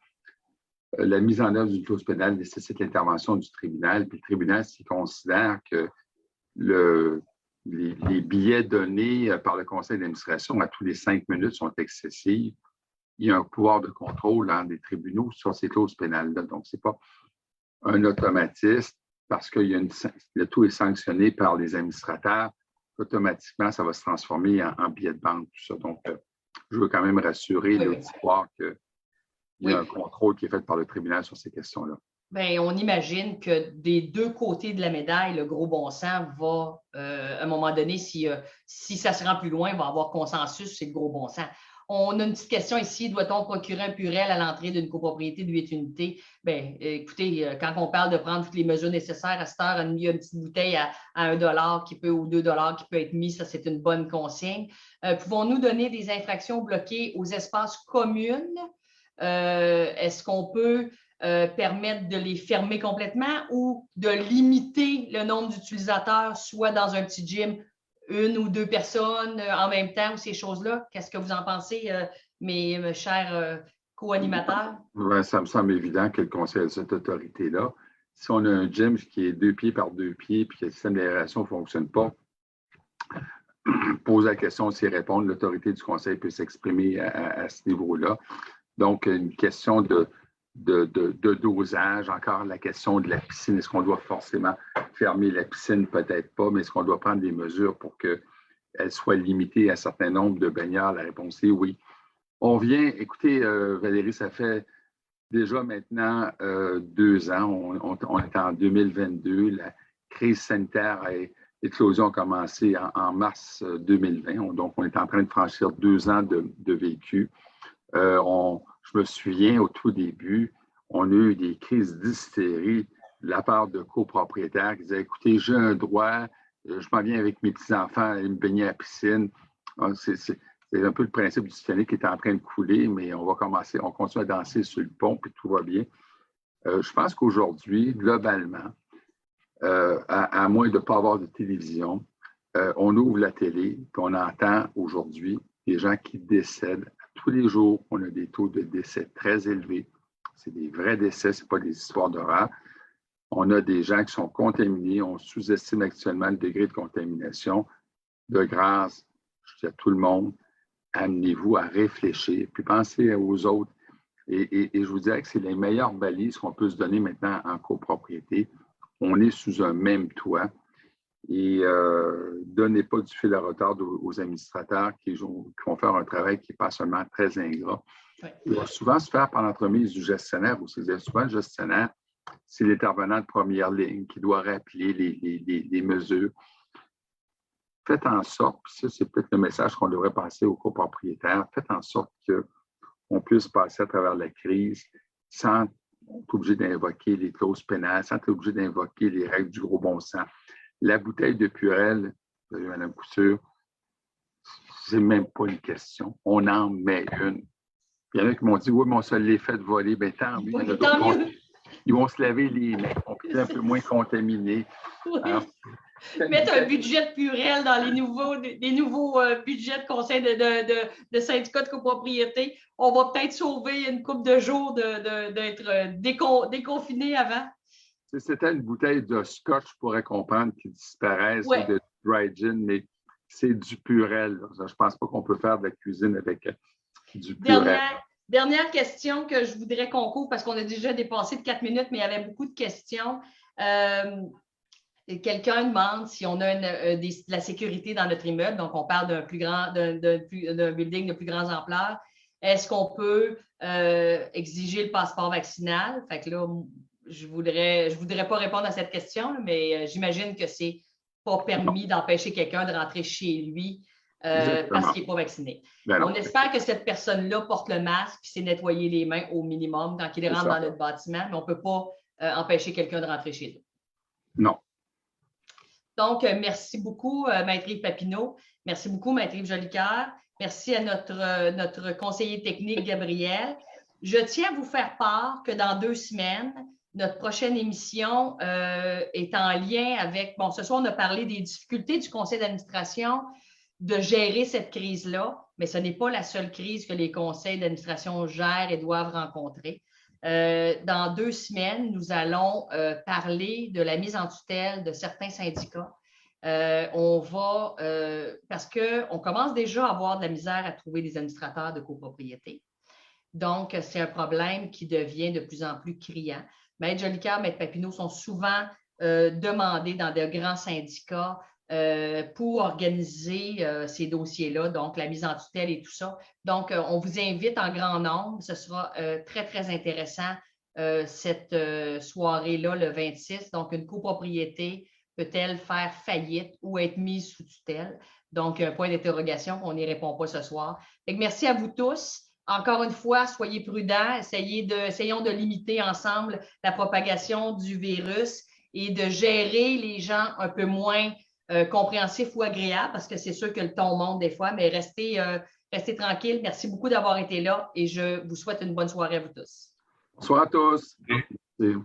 [SPEAKER 2] La mise en œuvre d'une clause pénale nécessite l'intervention du tribunal. Puis le tribunal, s'il considère que les billets donnés par le conseil d'administration à tous les 5 minutes sont excessifs, il y a un pouvoir de contrôle des tribunaux sur ces clauses pénales-là. Donc, ce n'est pas un automatisme parce que le tout est sanctionné par les administrateurs. Automatiquement, ça va se transformer en billet de banque, tout ça. Donc, je veux quand même rassurer l'auditoire qu'il y a un contrôle qui est fait par le tribunal sur ces questions-là.
[SPEAKER 1] Bien, on imagine que des deux côtés de la médaille, le gros bon sens va, à un moment donné, si ça se rend plus loin, va avoir consensus, c'est le gros bon sens. On a une petite question ici. Doit-on procurer un purel à l'entrée d'une copropriété de 8 unités? Bien, écoutez, quand on parle de prendre toutes les mesures nécessaires, à cette heure, une petite bouteille à $1 qui peut, ou $2 qui peut être mis, ça, c'est une bonne consigne. Pouvons-nous donner des infractions bloquées aux espaces communs? Est-ce qu'on peut permettre de les fermer complètement ou de limiter le nombre d'utilisateurs, soit dans un petit gym, 1 ou 2 personnes en même temps ou ces choses-là? Qu'est-ce que vous en pensez, mes chers co-animateurs?
[SPEAKER 2] Ouais, ça me semble évident que le conseil a cette autorité-là. Si on a un gym qui est 2 pieds par 2 pieds puis que le système d'aération ne fonctionne pas, pose la question, s'y répondre, l'autorité du conseil peut s'exprimer à ce niveau-là. Donc, une question de dosage, encore la question de la piscine. Est-ce qu'on doit forcément fermer la piscine? Peut-être pas, mais est-ce qu'on doit prendre des mesures pour qu'elle soit limitée à un certain nombre de baigneurs? La réponse est oui. On vient, écoutez, Valérie, ça fait déjà maintenant 2 ans. On est en 2022. La crise sanitaire l'éclosion a commencé en mars 2020. Donc, on est en train de franchir 2 ans de vécu. Je me souviens, au tout début, on a eu des crises d'hystérie de la part de copropriétaires qui disaient, écoutez, j'ai un droit, je m'en viens avec mes petits-enfants aller me baigner à la piscine. C'est un peu le principe du Titanic qui est en train de couler, mais on continue à danser sur le pont, puis tout va bien. Je pense qu'aujourd'hui, globalement, à moins de ne pas avoir de télévision, on ouvre la télé, puis on entend aujourd'hui des gens qui décèdent. Tous les jours, on a des taux de décès très élevés. C'est des vrais décès, ce n'est pas des histoires d'horreur. On a des gens qui sont contaminés. On sous-estime actuellement le degré de contamination. De grâce, je dis à tout le monde, amenez-vous à réfléchir, puis pensez aux autres. Et je vous dirais que c'est les meilleures balises qu'on peut se donner maintenant en copropriété. On est sous un même toit. Et donnez pas du fil à retard aux administrateurs qui vont faire un travail qui n'est pas seulement très ingrat. Oui. Il va souvent se faire par l'entremise du gestionnaire aussi. Souvent, le gestionnaire, c'est l'intervenant de première ligne qui doit rappeler les mesures. Faites en sorte, puis ça, c'est peut-être le message qu'on devrait passer aux copropriétaires, faites en sorte qu'on puisse passer à travers la crise sans être obligé d'invoquer les clauses pénales, sans être obligé d'invoquer les règles du gros bon sens. La bouteille de Purel, Mme Couture, c'est même pas une question. On en met une. Il y en a qui m'ont dit, oui, mais on se l'est fait voler. Bien, tant mieux. Ils vont se laver les mains. On peut être un peu moins contaminés.
[SPEAKER 1] Oui. Mettre un budget de Purel dans les nouveaux budgets de conseil de syndicats de copropriété. On va peut-être sauver une couple de jours d'être déconfinés avant.
[SPEAKER 2] Si c'était une bouteille de scotch, je pourrais comprendre qu'il disparaisse, ou de dry gin, mais c'est du Purel. Je ne pense pas qu'on peut faire de la cuisine avec du Purel.
[SPEAKER 1] Dernière question que je voudrais qu'on couvre, parce qu'on a déjà dépassé de 4 minutes, mais il y avait beaucoup de questions. Quelqu'un demande si on a de la sécurité dans notre immeuble, donc on parle d'un building de plus grande ampleur. Est-ce qu'on peut exiger le passeport vaccinal? Fait que là, je voudrais pas répondre à cette question, mais j'imagine que c'est pas permis d'empêcher quelqu'un de rentrer chez lui parce qu'il n'est pas vacciné. On espère que cette personne-là porte le masque et s'est nettoyé les mains au minimum quand il rentre dans notre bâtiment, mais on ne peut pas empêcher quelqu'un de rentrer chez lui.
[SPEAKER 2] Non.
[SPEAKER 1] Donc, merci beaucoup, Maître Yves Papineau. Merci beaucoup, Maître Yves Jolicoeur. Merci à notre conseiller technique, Gabriel. Je tiens à vous faire part que dans 2 semaines, notre prochaine émission est en lien avec, ce soir, on a parlé des difficultés du conseil d'administration de gérer cette crise-là, mais ce n'est pas la seule crise que les conseils d'administration gèrent et doivent rencontrer. Dans 2 semaines, nous allons parler de la mise en tutelle de certains syndicats. Parce qu'on commence déjà à avoir de la misère à trouver des administrateurs de copropriété. Donc, c'est un problème qui devient de plus en plus criant. Maître Jolicoeur, Maître Papineau sont souvent demandés dans de grands syndicats pour organiser ces dossiers-là, donc la mise en tutelle et tout ça. Donc, on vous invite en grand nombre. Ce sera très, très intéressant cette soirée-là, le 26. Donc, une copropriété peut-elle faire faillite ou être mise sous tutelle? Donc, un point d'interrogation, on n'y répond pas ce soir. Merci à vous tous. Encore une fois, soyez prudents, essayons de limiter ensemble la propagation du virus et de gérer les gens un peu moins compréhensifs ou agréables, parce que c'est sûr que le ton monte des fois, mais restez tranquilles. Merci beaucoup d'avoir été là et je vous souhaite une bonne soirée à vous tous.
[SPEAKER 2] Bonsoir à tous. Merci.